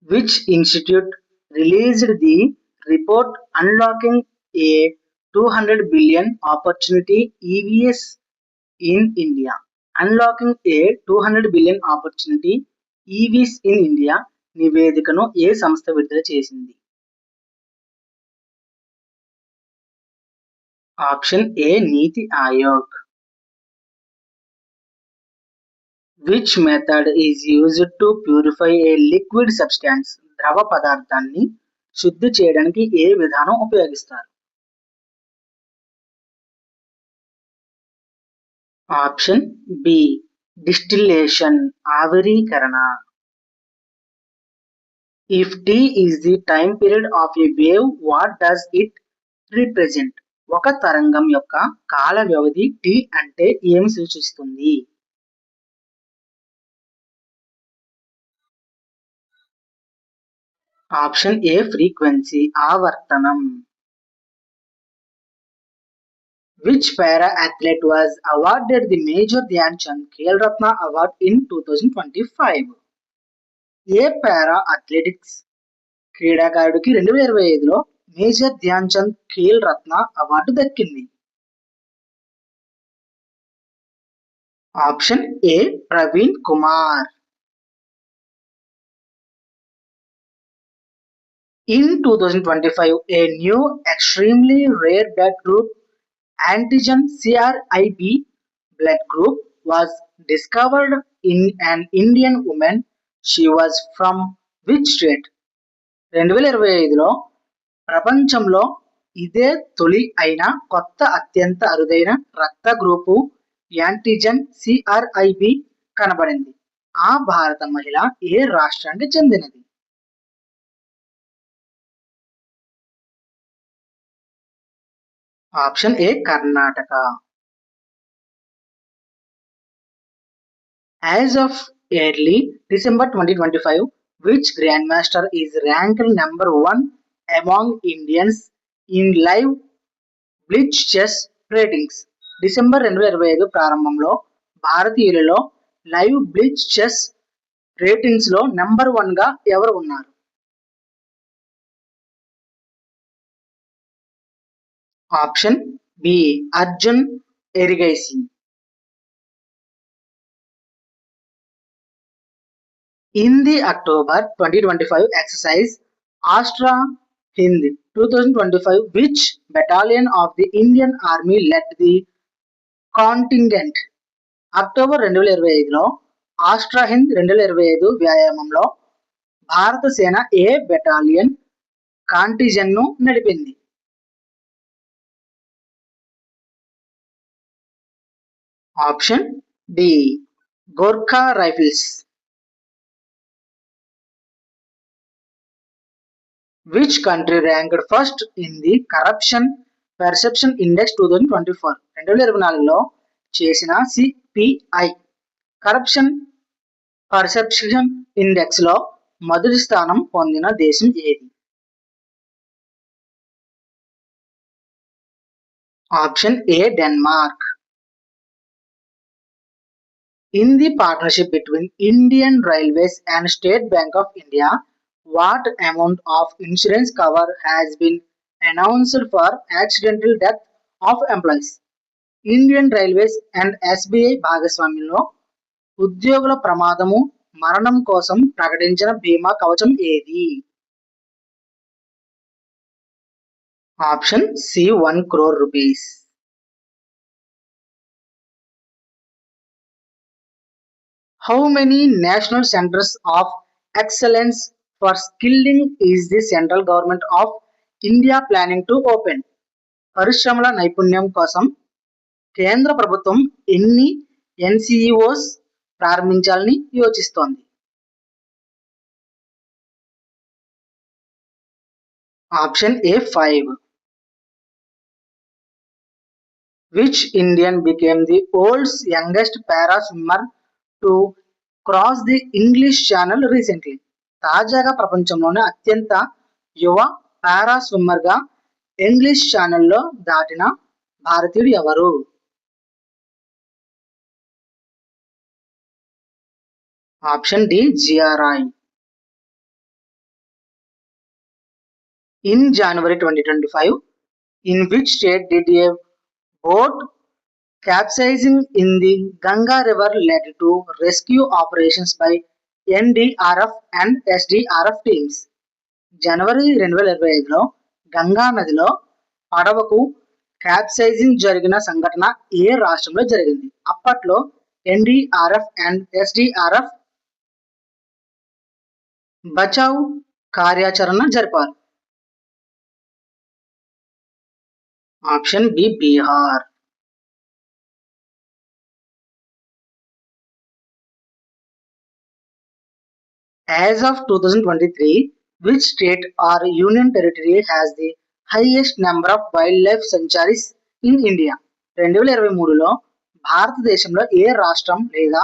Which institute released the report Unlocking a 200 billion opportunity EVs in India. Unlocking a 200 billion opportunity EVs in India నివేదికను ఏ సంస్థ విడుదల చేసింది? Option A NITI Aayog. Which method is used to purify a liquid substance? ద్రవ పదార్థాన్ని శుద్ధి చేయడానికి ఏ విధానం ఉపయోగిస్తారు? ఆప్షన్ బి డిస్టిలేషన్ ఆవిరీకరణ. If t is the time period of a wave, what does it represent? ఒక తరంగం యొక్క కాల వ్యవధి t అంటే ఏమి సూచిస్తుంది? ఆప్షన్ ఏ ఫ్రీక్వెన్సీ ఆవర్తనం. Which para athlete was awarded the Major Dhyan Chand Khel Ratna Award in 2025? ఏ పారా అథ్లెటిక్స్ క్రీడాకారుడికి 2025లో మేజర్ ధ్యాన్ చంద్ ఖేల్ రత్న అవార్డు దక్కింది? Option A Praveen Kumar. In 2025, a new extremely rare blood group, antigen CRIB blood group, was discovered in an Indian woman. She was from which state? 2025లో ప్రపంచంలో ఇదే తొలి అయిన కొత్త అత్యంత అరుదైన రక్త గ్రూపు యాంటిజెన్ సిఆర్ఐబి కనబడింది. ఆ భారత మహిళ ఏ రాష్ట్రానికి చెందినది? Option A Karnataka. As of early December 2025, which grandmaster is ranked number 1 among Indians in live blitz chess ratings? December 2025 ప్రారంభంలో భారతీయులలో లైవ్ బ్లిట్జ్ చెస్ రేటింగ్స్ లో నెంబర్ 1 గా ఎవరు ఉన్నారు? Option B Arjun Erigaisi. In the October 2025 exercise Astra Hind 2025, which battalion of the Indian Army led the contingent? October 2025లో Austrahind 2025 వ్యాయామంలో భారత సేన ఏ బెటాలియన్ కాంటిజెంట్ ను నడిపింది? Option D Gorkha Rifles. Which country ranked first in the Corruption Perception Index 2024? 2024లో చేసిన CPI corruption perception index లో మొదటి స్థానం పొందిన దేశం ఏది? Option A Denmark. In the partnership between Indian Railways and State Bank of India, what amount of insurance cover has been announced for accidental death of employees? Indian Railways and SBI భాగస్వామ్యంలో ఉద్యోగుల ప్రమాదము మరణం కోసం ప్రకటించిన బీమా కవచం ఏది? Option C 1 crore rupees. How many national centers of excellence for skilling is the central government of India planning to open? పరిశ్రమల నైపుణ్యం కోసం కేంద్ర ప్రభుత్వం ఎన్ని ఎన్సిఈఓస్ ప్రారంభించాలని యోచిస్తోంది? Option A 5. Which Indian became the world's youngest para swimmer to cross the English Channel recently? తాజాగా ప్రపంచంలోనే అత్యంత యువ పారా స్విమ్మర్ గా ఇంగ్లీష్ ఛానల్లో దాటిన భారతీయుడు ఎవరు? Option D Jiya Rai. In January 2025, In which state did a boat capsizing in the Ganga River led to rescue operations by NDRF and SDRF teams? జనవరి 2025లో గంగా నదిలో పడవకు క్యాప్సైజింగ్ జరిగిన సంఘటన ఏ రాష్ట్రంలో జరిగింది? అప్పట్లో ఎన్డీఆర్ఎఫ్ అండ్ ఎస్డీఆర్ఎఫ్ బచావ్ కార్యాచరణ జరిపారు. Option B Bihar. As of 2023, which state or union territory has the highest number of wildlife sanctuaries in India? 2023లో భారతదేశంలో ఏ రాష్ట్రం లేదా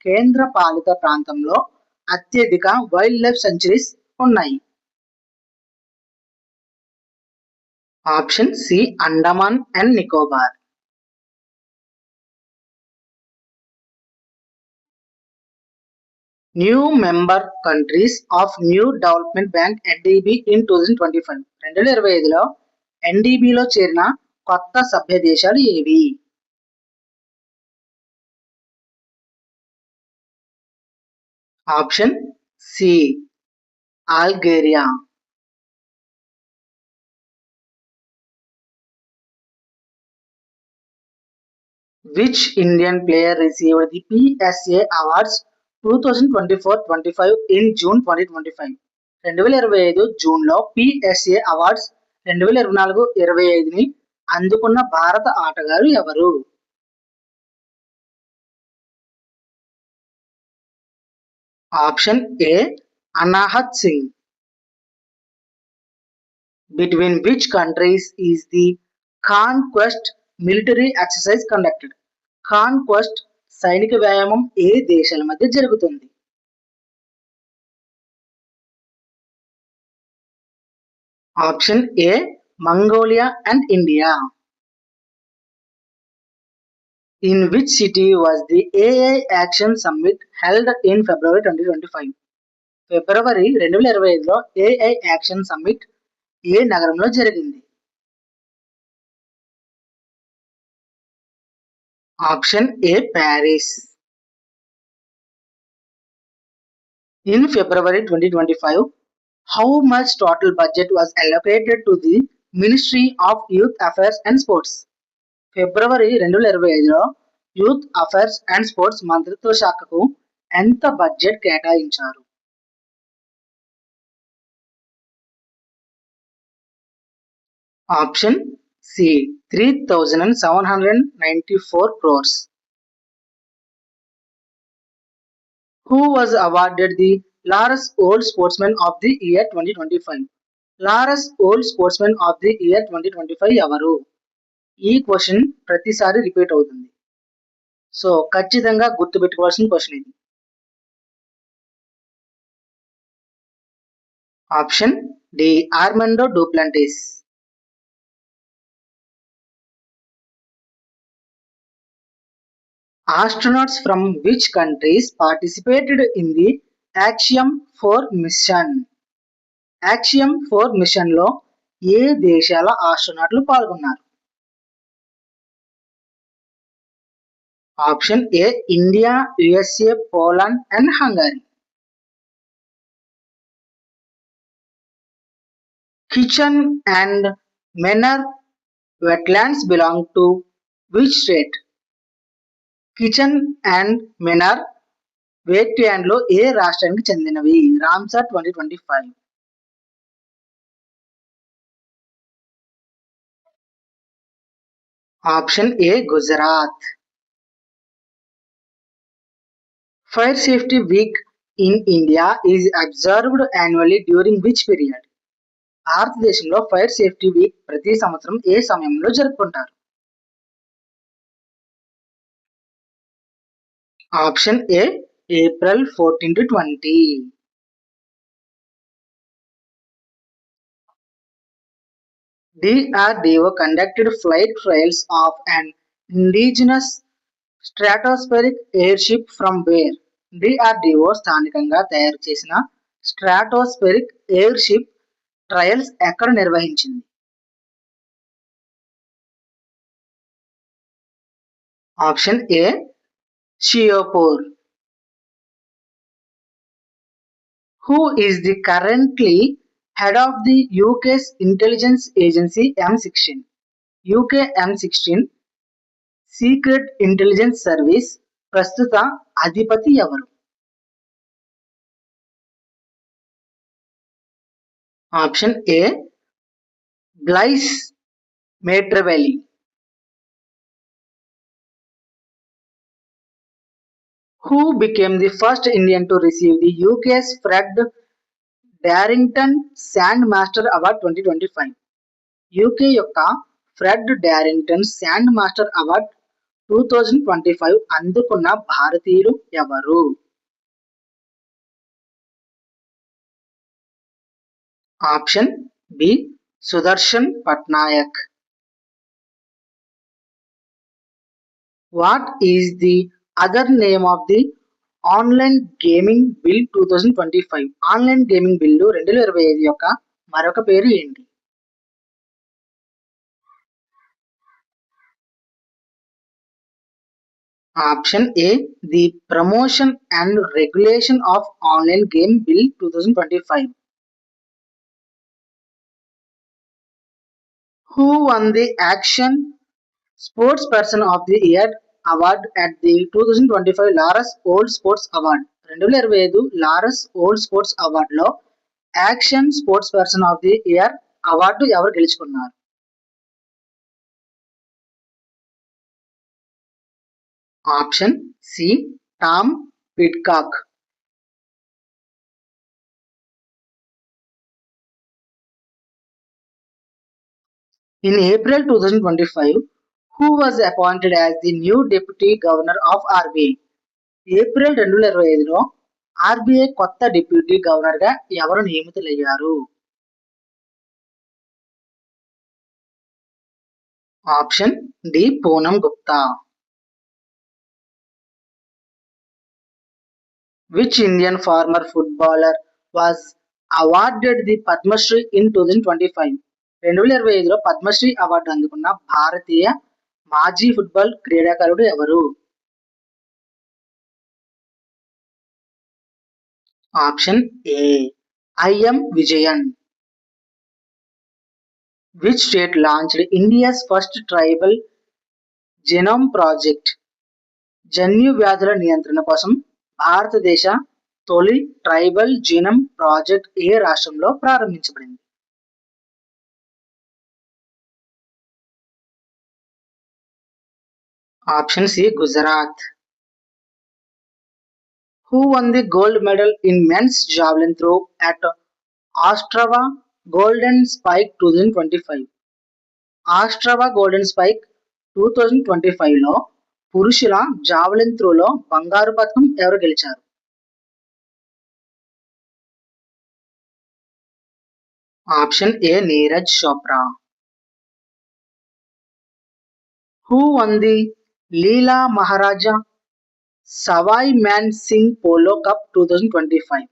కేంద్ర పాలిత ప్రాంతంలో అత్యధిక వైల్డ్ లైఫ్ సెంచరీస్ ఉన్నాయి? Option C Andaman and Nicobar. New member countries of New Development Bank NDB in 2025. 2025లో ఎన్డీబీలో చేరిన కొత్త సభ్య దేశాలు ఏవి? Option C Algeria. Which Indian player received the PSA Awards 2024-25 in June 2025? 2025 జూన్లో PSA అవార్డ్స్ 2024-25ని అందుకున్న భారత ఆటగాడు ఎవరు? Option A Anahat Singh. Between which countries is the Conquest military exercise conducted? Conquest సైనిక వ్యాయామం ఏ దేశాల మధ్య జరుగుతుంది? Option A Mongolia and India. In which city was the AI Action Summit held in February 2025? February 2025లో AI యాక్షన్ సమ్మిట్ ఏ నగరంలో జరిగింది? Option A Paris. In February 2025, how much total budget was allocated to the Ministry of Youth Affairs and Sports? February 2025లో youth affairs and sports మంత్రిత్వ శాఖకు ఎంత budget కేటాయించారు? Option C 3,794 crores. Who was awarded the Laurus Old Sportsman of the Year 2025? Laureus world sportsmen of the year 2025 ఎవరు? ఈ question ప్రతిసారి repeat అవుతుంది, so ఖచ్చితంగా గుర్తుపెట్టుకోవాల్సిన క్వశ్చన్ ఇది. Option D Armando Duplantis. Astronauts from which countries participated in the Axiom 4 mission? Axiom 4 మిషన్లో ఏ దేశాల ఆస్ట్రోనాట్లు పాల్గొన్నారు? Option A India, USA, Poland and Hungary. Khichan and Menar wetlands belong to which state? Khichan and Menar వెట్లాండ్లు ఏ రాష్ట్రానికి చెందినవి? Ramsar 2025. Option A Gujarat. Fire safety week in India is observed annually during which period? భారతదేశంలో fire safety week ప్రతి సంవత్సరం ఏ సమయంలో జరుపుకుంటారు? Option A April 14 to 20. DRDO conducted flight trials of an indigenous stratospheric airship from where? DRDO స్థానికంగా తయారు చేసిన స్ట్రాటోస్ఫెరిక్ air ship trials ఎక్కడ నిర్వహించింది? Option A, Shiopur. Who is the currently head of the UK's intelligence agency M16? UK M16 secret intelligence service ప్రస్తుత అధిపతి ఎవరు? Option A, Blaise Metreweli. Who became the first Indian to receive the UK's Fred Darrington Sandmaster Award 2025? UK యొక్క Fred Darrington sand master award 2025 అందుకున్న భారతీయులు ఎవరు? Option B, Sudarshan Pattnaik. What is the other name of the online gaming bill 2025? Online gaming bill 2025 యొక్క మరొక పేరు ఏంటి? Option A, the promotion and regulation of online game bill 2025. Who won the Action Sports Person of the Year award at the 2025 Laureus world sports award? 2025 Laureus world sports అవార్డులో action sports person of the year award ఎవరు గెలుచుకున్నారు? Option C, Tom Pidcock. In April 2025, who was appointed as the new Deputy Governor of RBI? April 2025లో RBI కొత్త deputy గవర్నర్గా ఎవరు నియమితులయ్యారు? Option D, Poonam Gupta. Which Indian former footballer was awarded the Padma Shri in 2025? 2025లో Padmashri award అందుకున్న భారతీయ మాజీ football క్రీడాకారుడు ఎవరు? Option A, IM Vijayan. Which state launched India's first tribal genome project? జన్యు వ్యాధుల నియంత్రణ కోసం భారతదేశ తొలి ట్రైబల్ జీనమ్ ప్రాజెక్ట్ ఏ రాష్ట్రంలో ప్రారంభించబడింది? Option C, Gujarat. Who won the gold medal in men's javelin throw at Ostrava Golden Spike 2025? Ostrava Golden Spike 2025లో పురుషుల జావెలిన్ త్రోలో బంగారు పతకం ఎవరు గెలిచారు? Option A, Neeraj Chopra. Who won the Leela Maharaja Sawai Man Singh polo cup 2025?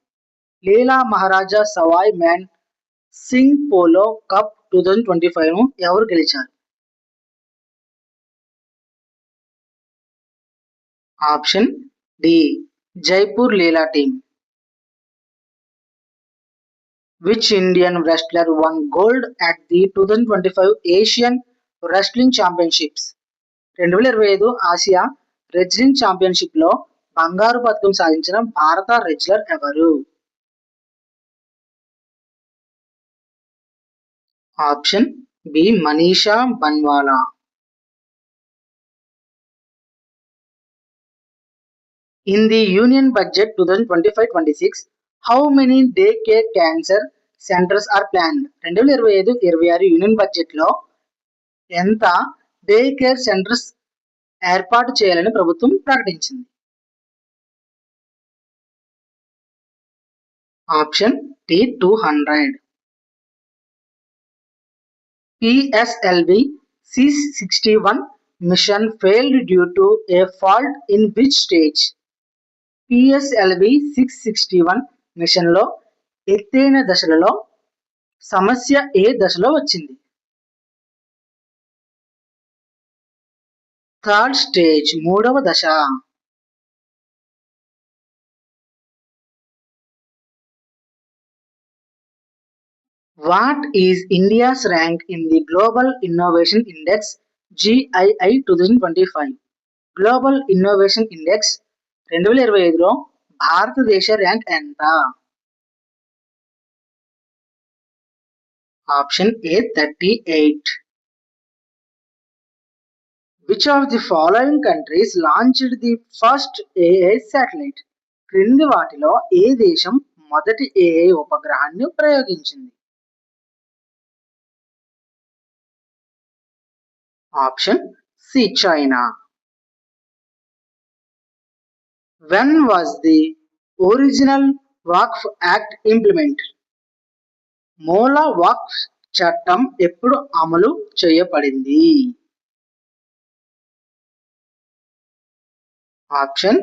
Leela Maharaja Sawai Man Singh polo cup 2025 ఎవరు గెలిచారు? Option D, Jaipur Leela team. Which Indian wrestler won gold at the 2025 Asian Wrestling Championships? 2025 Asia wrestling championship లో బంగారు పతకం సాధించిన భారత రెజ్లర్ ఎవరు? Option B, Manisha Bhanwala. In the Union Budget 2025-26, how many daycare cancer centers are planned? 2025-26 union budget లో ఎంత day care centres ఏర్పాటు చేయాలని ప్రభుత్వం ప్రకటించింది? Option D, 200. PSLV C61 mission failed due to a fault in which stage? PSLV 661 మిషన్లో ఎత్తైన దశలలో సమస్య ఏ దశలో వచ్చింది? థర్డ్ స్టేజ్ మూడవ దశ. What is India's rank in the global innovation index GII 2025? Global innovation index 2025లో భారతదేశ ర్యాంక్ ఎంత? Option A 38. Which of the following countries launched the first AI satellite? క్రింది వాటిలో ఏ దేశం మొదటి AI ఉపగ్రహాన్ని ప్రయోగించింది? Option C China. When was the original Waqf Act implemented? మూల వక్ఫ్ చట్టం ఎప్పుడు అమలు చేయబడింది? Option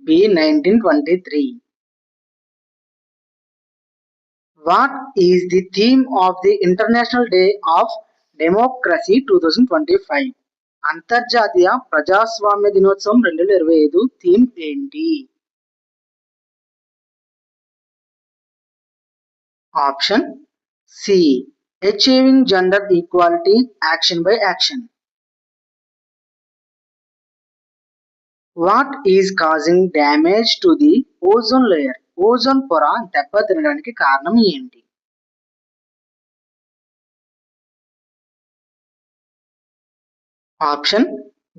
B 1923. What is the theme of the International Day of Democracy 2025? అంతర్జాతీయ ప్రజాస్వామ్య దినోత్సవం 2025 థీమ్ ఏంటి? Option C achieving gender equality action by action. What is causing damage to the ozone layer? Ozone పొర దెబ్బతినడానికి కారణం ఏంటి? Option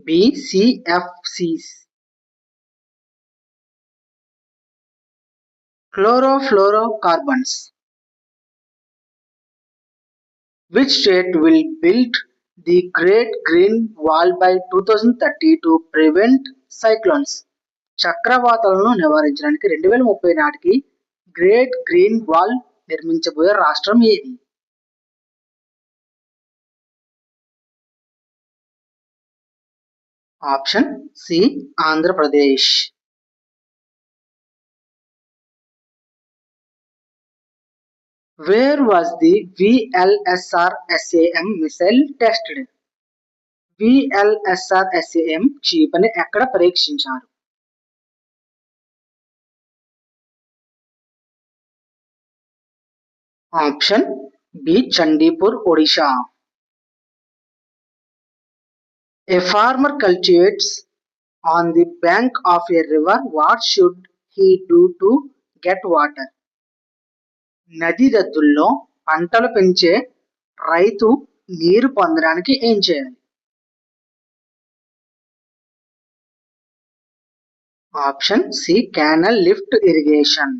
B CFCs. Chlorofluorocarbons. Which state will build the Great Green Wall by 2030 to prevent cyclones? చక్రవాతాలను నివారించడానికి 2030 నాటికి great green wall నిర్మించబోయే రాష్ట్రం ఏది? Option C Andhra Pradesh. Where was the VLSR SAM missile tested? VLSR SAM క్షిపణి ఎక్కడ పరీక్షించారు? Option B Chandipur Odisha. A farmer cultivates on the bank of a river. What should he do to get water? నది దద్దుల్లో పంటలు పెంచే రైతు నీరు పొందడానికి ఏం చేయాలి? Option C canal lift irrigation.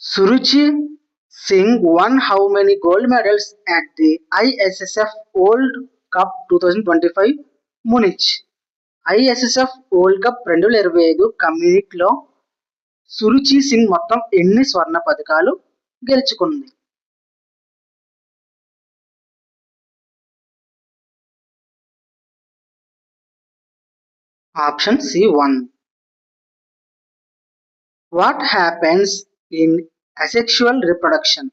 Suruchi Singh won how many gold medals at the ISSF World Cup 2025 Munich? ISSF world cup 2025 కమ్యూనిటీలో సురుచి సింగ్ మొత్తం ఎన్ని స్వర్ణ పతకాలు గెలుచుకుంది? Option C 1. What happens in asexual reproduction?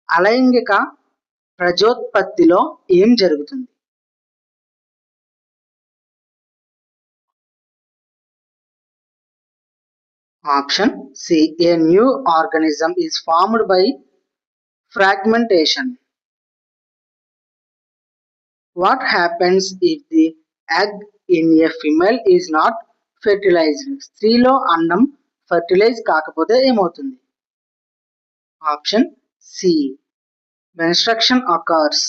అలైంగిక ప్రజోత్పత్తిలో ఏం జరుగుతుంది? Option C a new organism is formed by fragmentation. What happens if the egg in a female is not fertilized? స్త్రీలో అండం ఫెర్టిలైజ్ కాకపోతే ఏమవుతుంది? Option C menstruation occurs.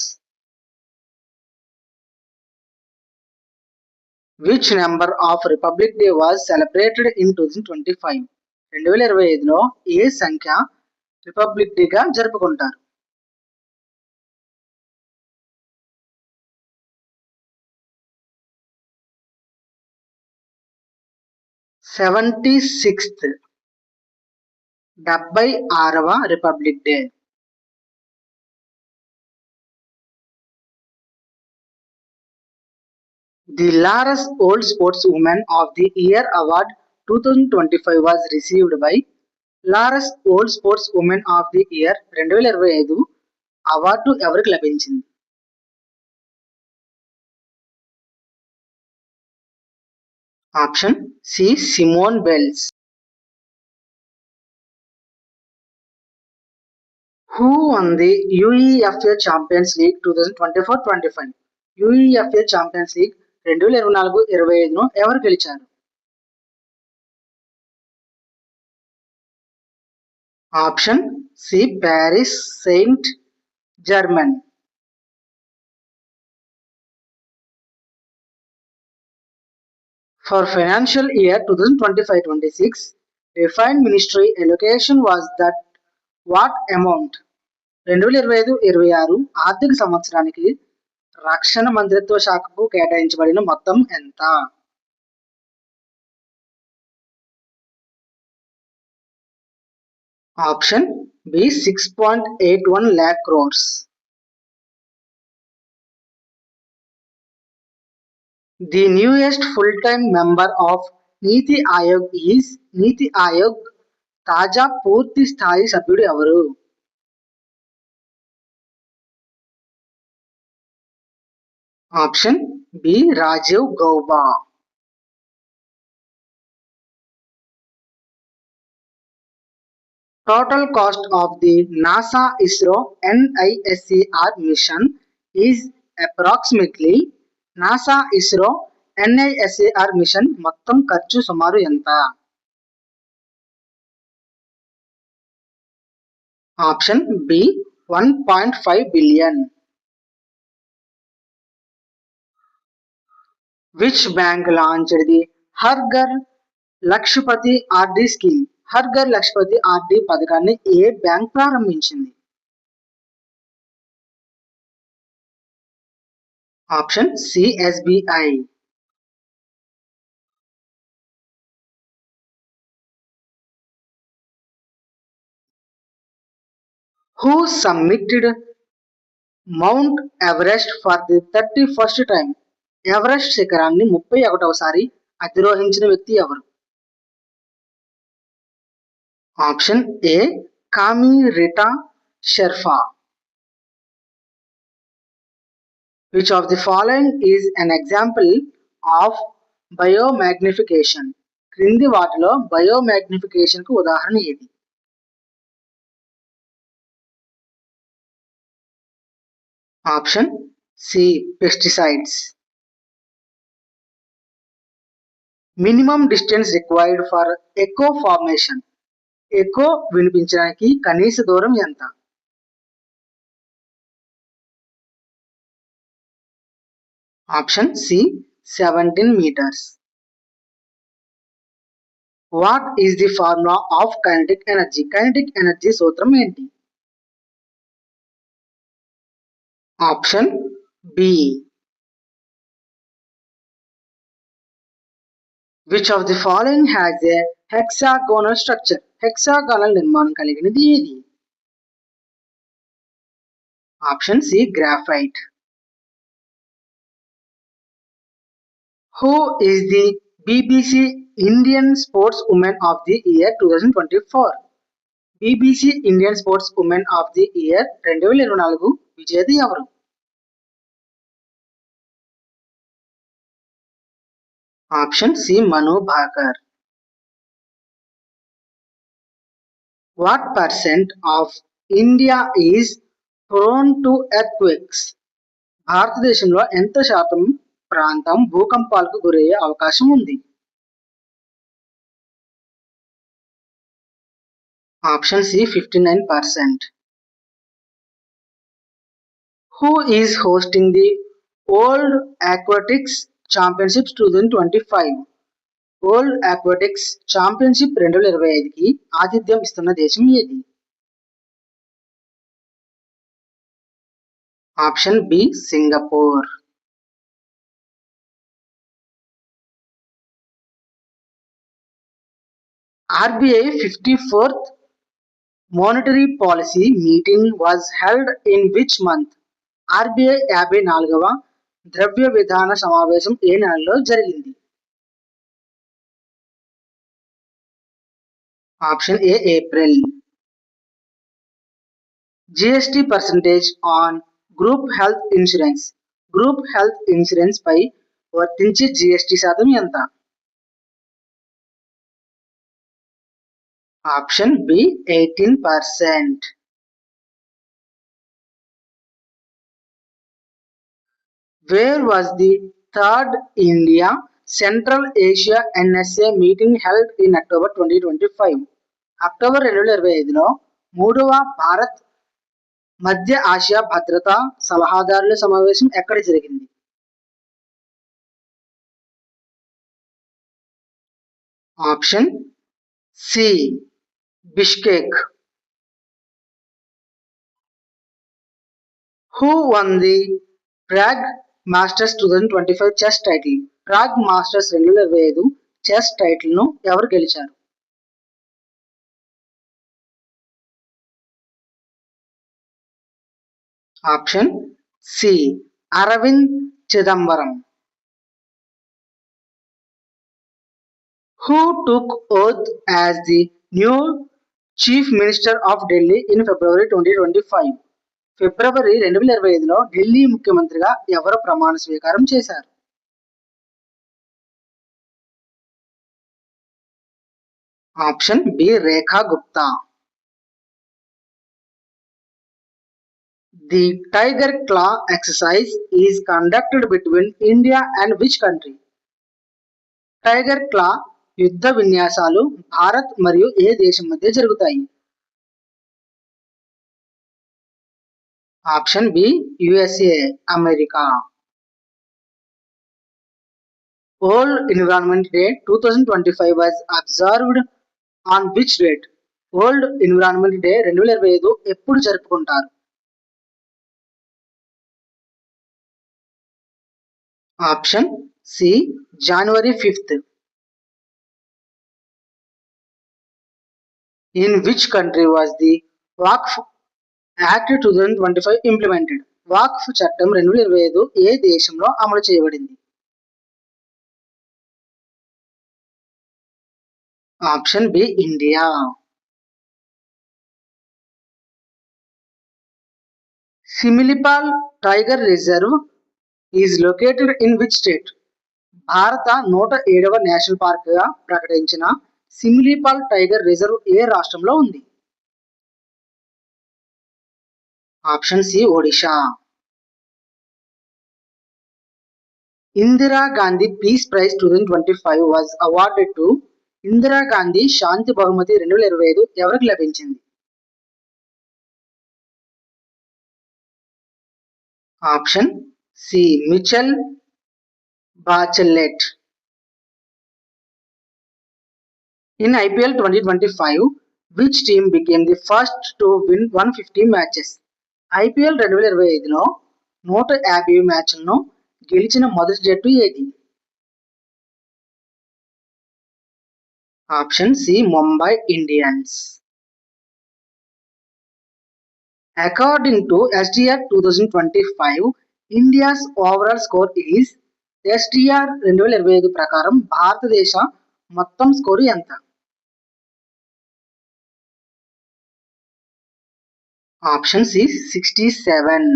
Which number of Republic Day was celebrated in 2025? 2025లో ఏ సంఖ్య republic డేగా జరుపుకుంటారు? Seventy 76వ republic day. The Laurus Old Sportswoman of the Year Award 2025 was received by Laurus Old Sportswoman of the Year 2025 award ఎవరికి లభించింది? Option C Simone Biles. Who won the UEFA Champions League 2024-25? UEFA Champions League 2024-25ను ఎవరు గెలిచారు? Option C Paris Saint Germain. For financial year 2025-26, defined ministry allocation was that what amount? 2025-26 ఆర్థిక సంవత్సరానికి రక్షణ మంత్రిత్వ శాఖకు కేటాయించబడిన మొత్తం ఎంత? Option B 6.81 lakh crores. The newest full-time member of NITI Aayog is. నీతి ఆయోగ్ తాజా పూర్తి స్థాయి సభ్యుడు ఎవరు? Option B Rajiv Gauba. Total cost of the NASA ISRO NISCR mission is approximately. NASA ISRO NISCR mission మొత్తం ఖర్చు సుమారు ఎంత? Option B 1.5 billion. Which bank launched the Har Ghar Lakhpati RD scheme? Har Ghar Lakhpati RD పథకాన్ని ఏ బ్యాంక్ ప్రారంభించింది? Option C SBI. Who summited Mount Everest for the 31st time? Everest శిఖరాన్ని 31వసారి అధిరోహించిన వ్యక్తి ఎవరు? Option A Kami Rita Sherpa. Which of the following is an example of biomagnification? క్రింది వాటిలో బయోమాగ్నిఫికేషన్ కు ఉదాహరణ ఏది? Option C pesticides. Minimum distance required for echo formation. Echo వినిపించడానికి కనీస దూరం ఎంత? Option C 17 meters. What is the formula of kinetic energy? Kinetic energy సూత్రం ఏంటి? Option B. Which of the following has a hexagonal structure? Hexagonal నిర్మాణం కలిగినది ఏది? Option C graphite. Who is the BBC Indian sports woman of the year 2024? BBC Indian sports woman of the year 2024 విజేత ఎవరు? Option C Manu Bhaker. What percent of India is prone to earthquakes? భారతదేశంలో ఎంత శాతం ప్రాంతం భూకంపాలకు గురయ్యే అవకాశం ఉంది? Option C 59%. Who is hosting the World Aquatics Championships 2025? World aquatics championship 2025కి ఆతిథ్యం ఇస్తున్న దేశం ఏది? Option B Singapore. RBI 54th Monetary Policy meeting was held in which month? RBI 54వ ద్రవ్య విధాన సమావేశం ఏ నెలలో జరిగింది? Option A April. GST percentage on group health insurance. Group health insurance పై వర్తించే జిఎస్టి శాతం ఎంత? Option B 18%. Where was the third India Central Asia NSA meeting held in October 2025? October 2025లో మూడవ భారత్ మధ్య ఆసియా భద్రతా సలహాదారుల సమావేశం ఎక్కడ జరిగింది? Option C Bishkek. Who won the Prague Masters 2025 chess title? Prague masters 2025 chess title ను ఎవరు గెలిచారు? Option C Aravindh Chithambaram. Who took oath as the new Chief Minister of Delhi in February 2025? February 2025లో ఢిల్లీ ముఖ్యమంత్రిగా ఎవరు ప్రమాణ స్వీకారం చేశారు? Option B Rekha Gupta. The Tiger Claw exercise is conducted between India and which country? Tiger claw యుద్ధ విన్యాసాలు భారత్ మరియు ఏ దేశం మధ్య జరుగుతాయి? Option B USA America. World environment day 2025 was observed on which date? World environment day 2025 ఎప్పుడు జరుపుకుంటారు? Option C January 5th. In which country was the Waqf Act 2025 implemented? వాక్ఫ్ చట్టం 2025 ఏ దేశంలో అమలు చేయబడింది? Option B India. Similipal tiger reserve is located in which state? భారత 107వ నేషనల్ పార్క్ గా ప్రకటించిన సిమిలిపాల్ టైగర్ రిజర్వ్ ఏ రాష్ట్రంలో ఉంది? Option C Odisha. Indira Gandhi peace prize 2025 was awarded to. Indira Gandhi శాంతి బహుమతి 2025 ఎవరికి లభించింది? Option C Michelle Bachelet. In IPL 2025, which team became the first to win 150 matches? IPL 2025లో 150 మ్యాచ్లను గెలిచిన మొదటి జట్టు ఏది? Option C Mumbai Indians. According to SDR 2025, India's overall score is. SDR 2025 ప్రకారం భారతదేశ మొత్తం స్కోరు ఎంత? Option C 67.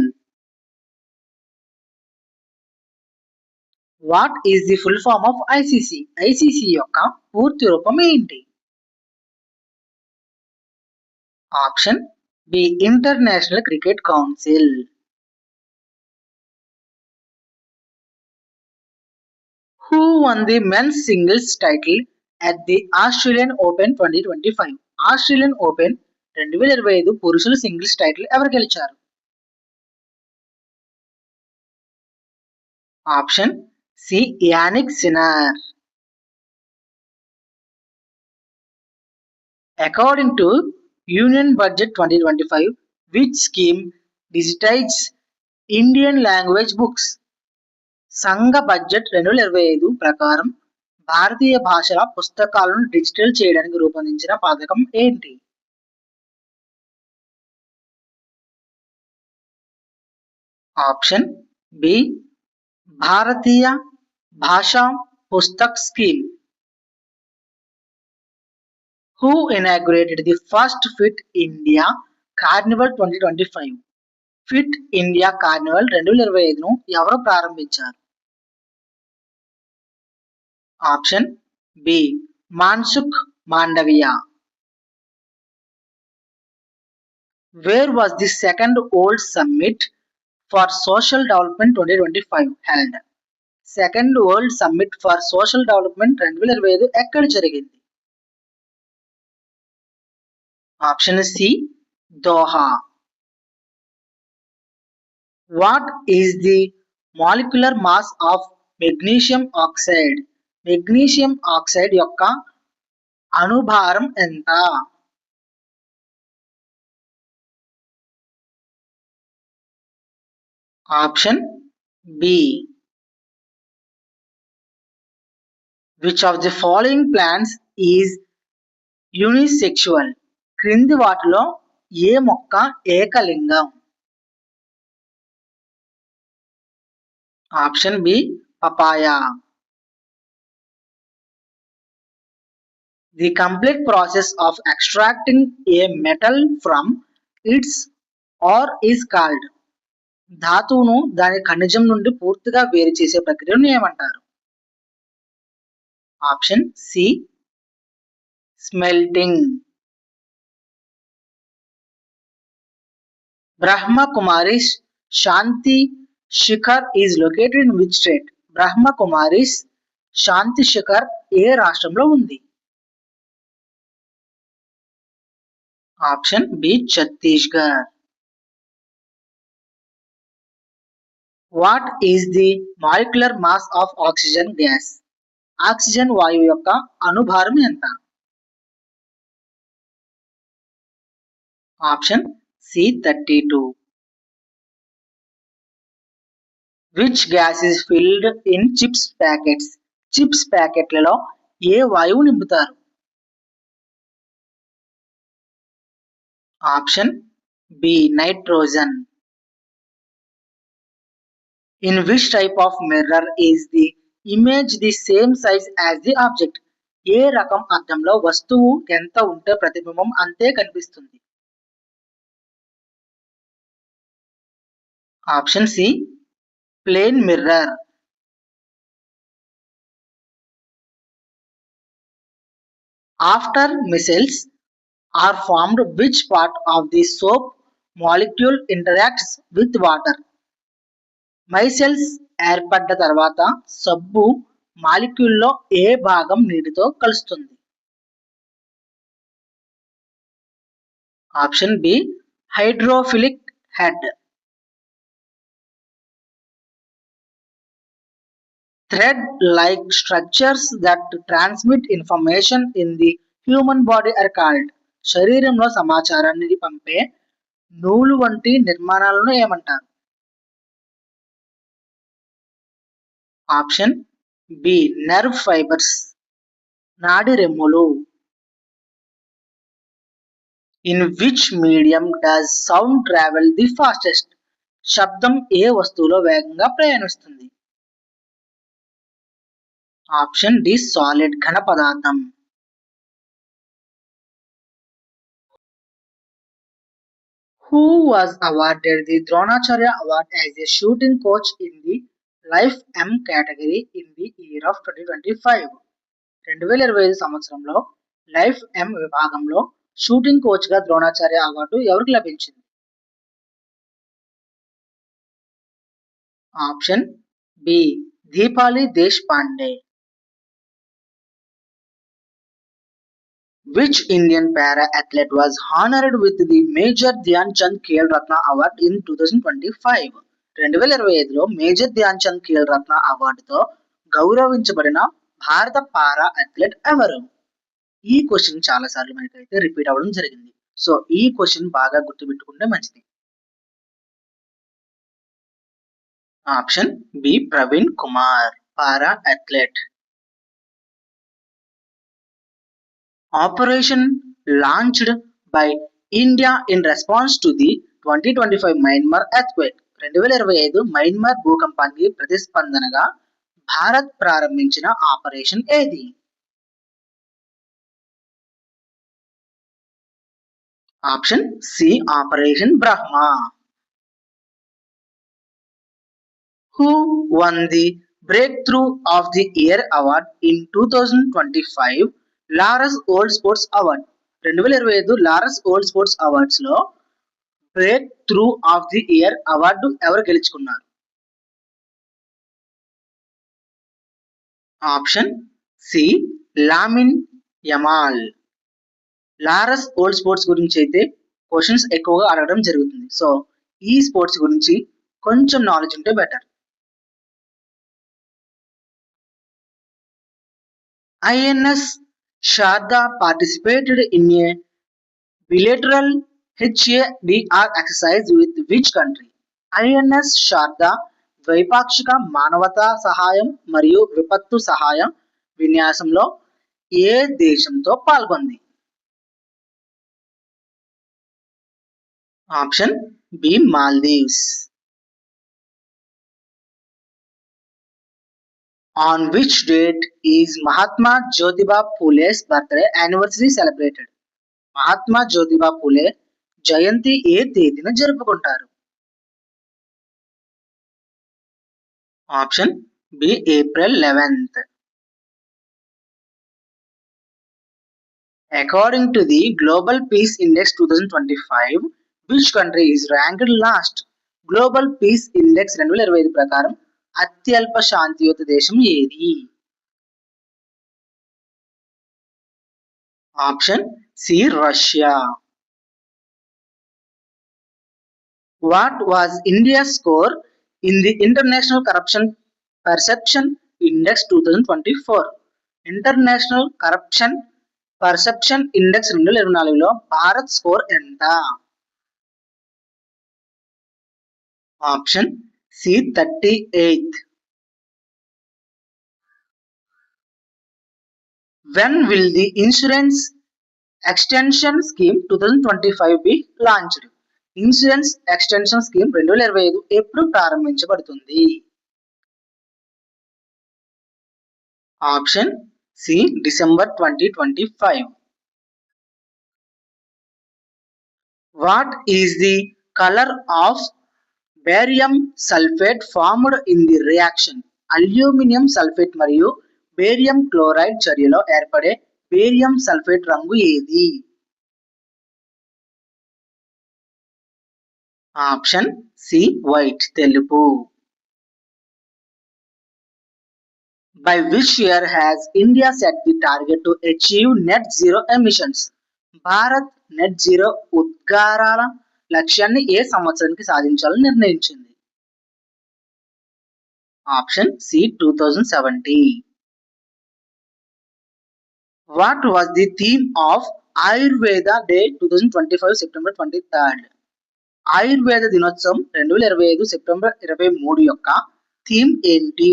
What is the full form of ICC? ICC యొక్క పూర్తి రూపం ఏంటి? Option B international cricket council. Who won the men's singles title at the Australian Open 2025? Australian open 2025 పురుషుల singles title ఎవరు గెలిచారు? Option C Jannik Sinner. According to Union Budget 2025, which scheme digitizes Indian language books? సంఘ budget 2025 ప్రకారం భారతీయ భాషల పుస్తకాలను digital చేయడానికి రూపొందించిన పథకం ఏంటి? Option B Bharatiya Bhasha Pustak scheme. Who inaugurated the first Fit India carnival 2025 fit India carnival 2025ను ఎవరు ప్రారంభించారు? Option B Mansukh Mandaviya. Where was the second world summit for social development 2025 held? Second world summit for social development 2025 ఎక్కడ జరిగింది? Option C Doha. What is the molecular mass of magnesium oxide? Magnesium oxide యొక్క అణుభారం ఎంత? Option B. Which of the following plants is unisexual? క్రింది వాటిలో ఏ మొక్క ఏకలింగం? Option B papaya. The complete process of extracting a metal from its ore is called? ధాతువును దాని ఖనిజం నుండి పూర్తిగా వేరు చేసే ప్రక్రియను ఏమంటారు? Option C smelting. Brahma Kumaris Shanti Shikhar is located in which state? Brahma Kumaris Shanti Shikhar ఏ రాష్ట్రంలో ఉంది? Option B Chhattisgarh. What is the molecular mass of oxygen gas? Oxygen వాయువు యొక్క అణుభారం ఎంత? Option C 32. Which gas is filled in chips packets? Chips ప్యాకెట్లలో ఏ వాయువు నింపుతారు? Option B nitrogen. In which type of mirror is the image the same size as the object? ఏ రకం అద్దంలో వస్తువు ఎంత ఉంటే ప్రతిబింబం అంతే కనిపిస్తుంది? Option C plane mirror. After missiles are formed, which part of the soap molecule interacts with water? Micelles ఏర్పడ్డ తర్వాత సబ్బు మాలిక్యూల్లో ఏ భాగం నీటితో కలుస్తుంది? Option B hydrophilic head. Thread like structures that transmit information in the human body are called? శరీరంలో సమాచారాన్ని పంపే నూలు వంటి నిర్మాణాలను ఏమంటారు? Option B nerve fibres. నాడి రెమ్ములు. In which medium does sound travel the fastest? శబ్దం ఏ వస్తువులో వేగంగా ప్రయాణిస్తుంది? ఆప్షన్ డి సాలిడ్ ఘన పదార్థం. Who was awarded the Dronacharya Award as a shooting coach in the Life M category in the year of 2025? 2025 సంవత్సరంలో లైఫ్ ఎం విభాగంలో shooting coach గా ద్రోణాచార్య అవార్డు ఎవరికి లభించింది? Option B Deepali Deshpande. Which Indian para athlete was honored with the Major Dhyan Chand Khel Ratna Award in 2025? 2025లో major Dhyan Chand Khel Ratna అవార్డుతో గౌరవించబడిన భారత para athlete ఎవరు? ఈ క్వశ్చన్ చాలా సార్లు మనకైతే రిపీట్ అవ్వడం జరిగింది. సో ఈ క్వశ్చన్ బాగా గుర్తుపెట్టుకుంటే మంచిది. Option B Praveen Kumar para athlete. Operation launched by India in response to the 2025 Myanmar earthquake. 2025 Myanmar భూకంపానికి ప్రతిస్పందనగా భారత్ ప్రారంభించిన ఆపరేషన్ ఏది? Option C operation Brahma. Who won the Breakthrough of the Year Award in 2025 Laureus world sports award? 2025 Laureus world sports awards లో breakthrough of the year award ఎవరు గెలుచుకున్నారు? Option C Lamine Yamal. Laureus world sports గురించి అయితే questions ఎక్కువగా అడగడం జరుగుతుంది. So ఈ sports గురించి కొంచెం నాలెడ్జ్ ఉంటే better. INS Sharda participated in a bilateral HADR exercise with which country? INS Sharda ద్వైపాక్షిక మానవతా సహాయం మరియు విపత్తు సహాయం విన్యాసంలో ఏ దేశంతో పాల్గొంది? Option B Maldives. On which date is Mahatma Jyotiba Phule's birthday anniversary celebrated? Mahatma Jyotiba Phule Jayanti ఏ తేదీన జరుపుకుంటారు? Option B April 11th. According to the Global Peace Index 2025, which country is ranked last? Global Peace Index 2025 ప్రకారం అత్యల్ప శాంతియుత దేశం ఏది? Option C Russia. What was India's score in the International Corruption Perception Index 2024? International corruption perception index 2024లో Bharat score ఎంత? Option C 38th. When will the Insurance Extension Scheme 2025 be launched? Insurance extension scheme 2025 ఎప్పుడు ప్రారంభించబడుతుంది? Option C December 2025. What is the colour of barium sulphate formed in the reaction? Aluminium sulphate మరియు barium chloride చర్యలో ఏర్పడే barium sulphate రంగు ఏది? Option C white తెలుపు. By which year has India set the target to achieve net zero emissions? Bharat net zero ఉద్గారాల లక్ష్యాన్ని ఏ సంవత్సరానికి సాధించాలని నిర్ణయించింది? Option C 2070. What was the theme of Ayurveda Day 2025 September 23rd? Ayurveda దినోత్సవం 2025 సెప్టెంబర్ 23 యొక్క థీమ్ ఏంటి?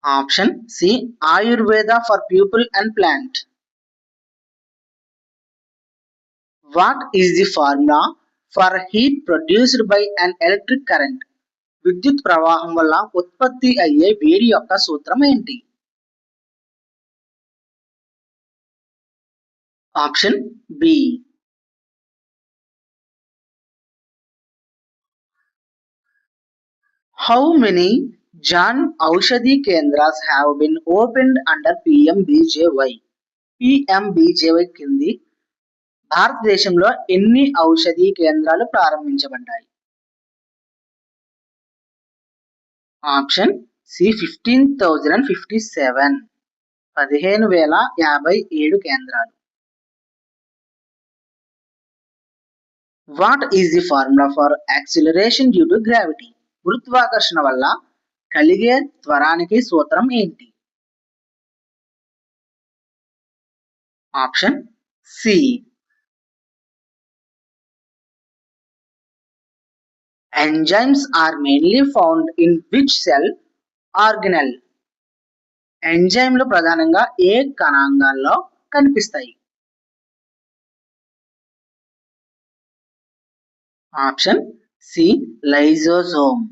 Option C Ayurveda for people and plant. What is the formula for heat produced by an electric current? విద్యుత్ ప్రవాహం వల్ల ఉత్పత్తి అయ్యే వేడి యొక్క సూత్రం ఏంటి? Option B. How many Jan Aushadhi Kendras have been opened under PMBJY? PMBJY కింది భారతదేశంలో ఎన్ని ఔషధి కేంద్రాలు ప్రారంభించబడ్డాయి? Option C 15,057. 15,057 కేంద్రాలు. What is the formula for acceleration due to gravity? గురుత్వాకర్షణ వల్ల కలిగే త్వరానికి సూత్రం ఏంటి? Option C. Enzymes are mainly found in which cell organelle? ఎంజైమ్లు ప్రధానంగా ఏ కణాంగాల్లో కనిపిస్తాయి? Option C లైజోజోమ్.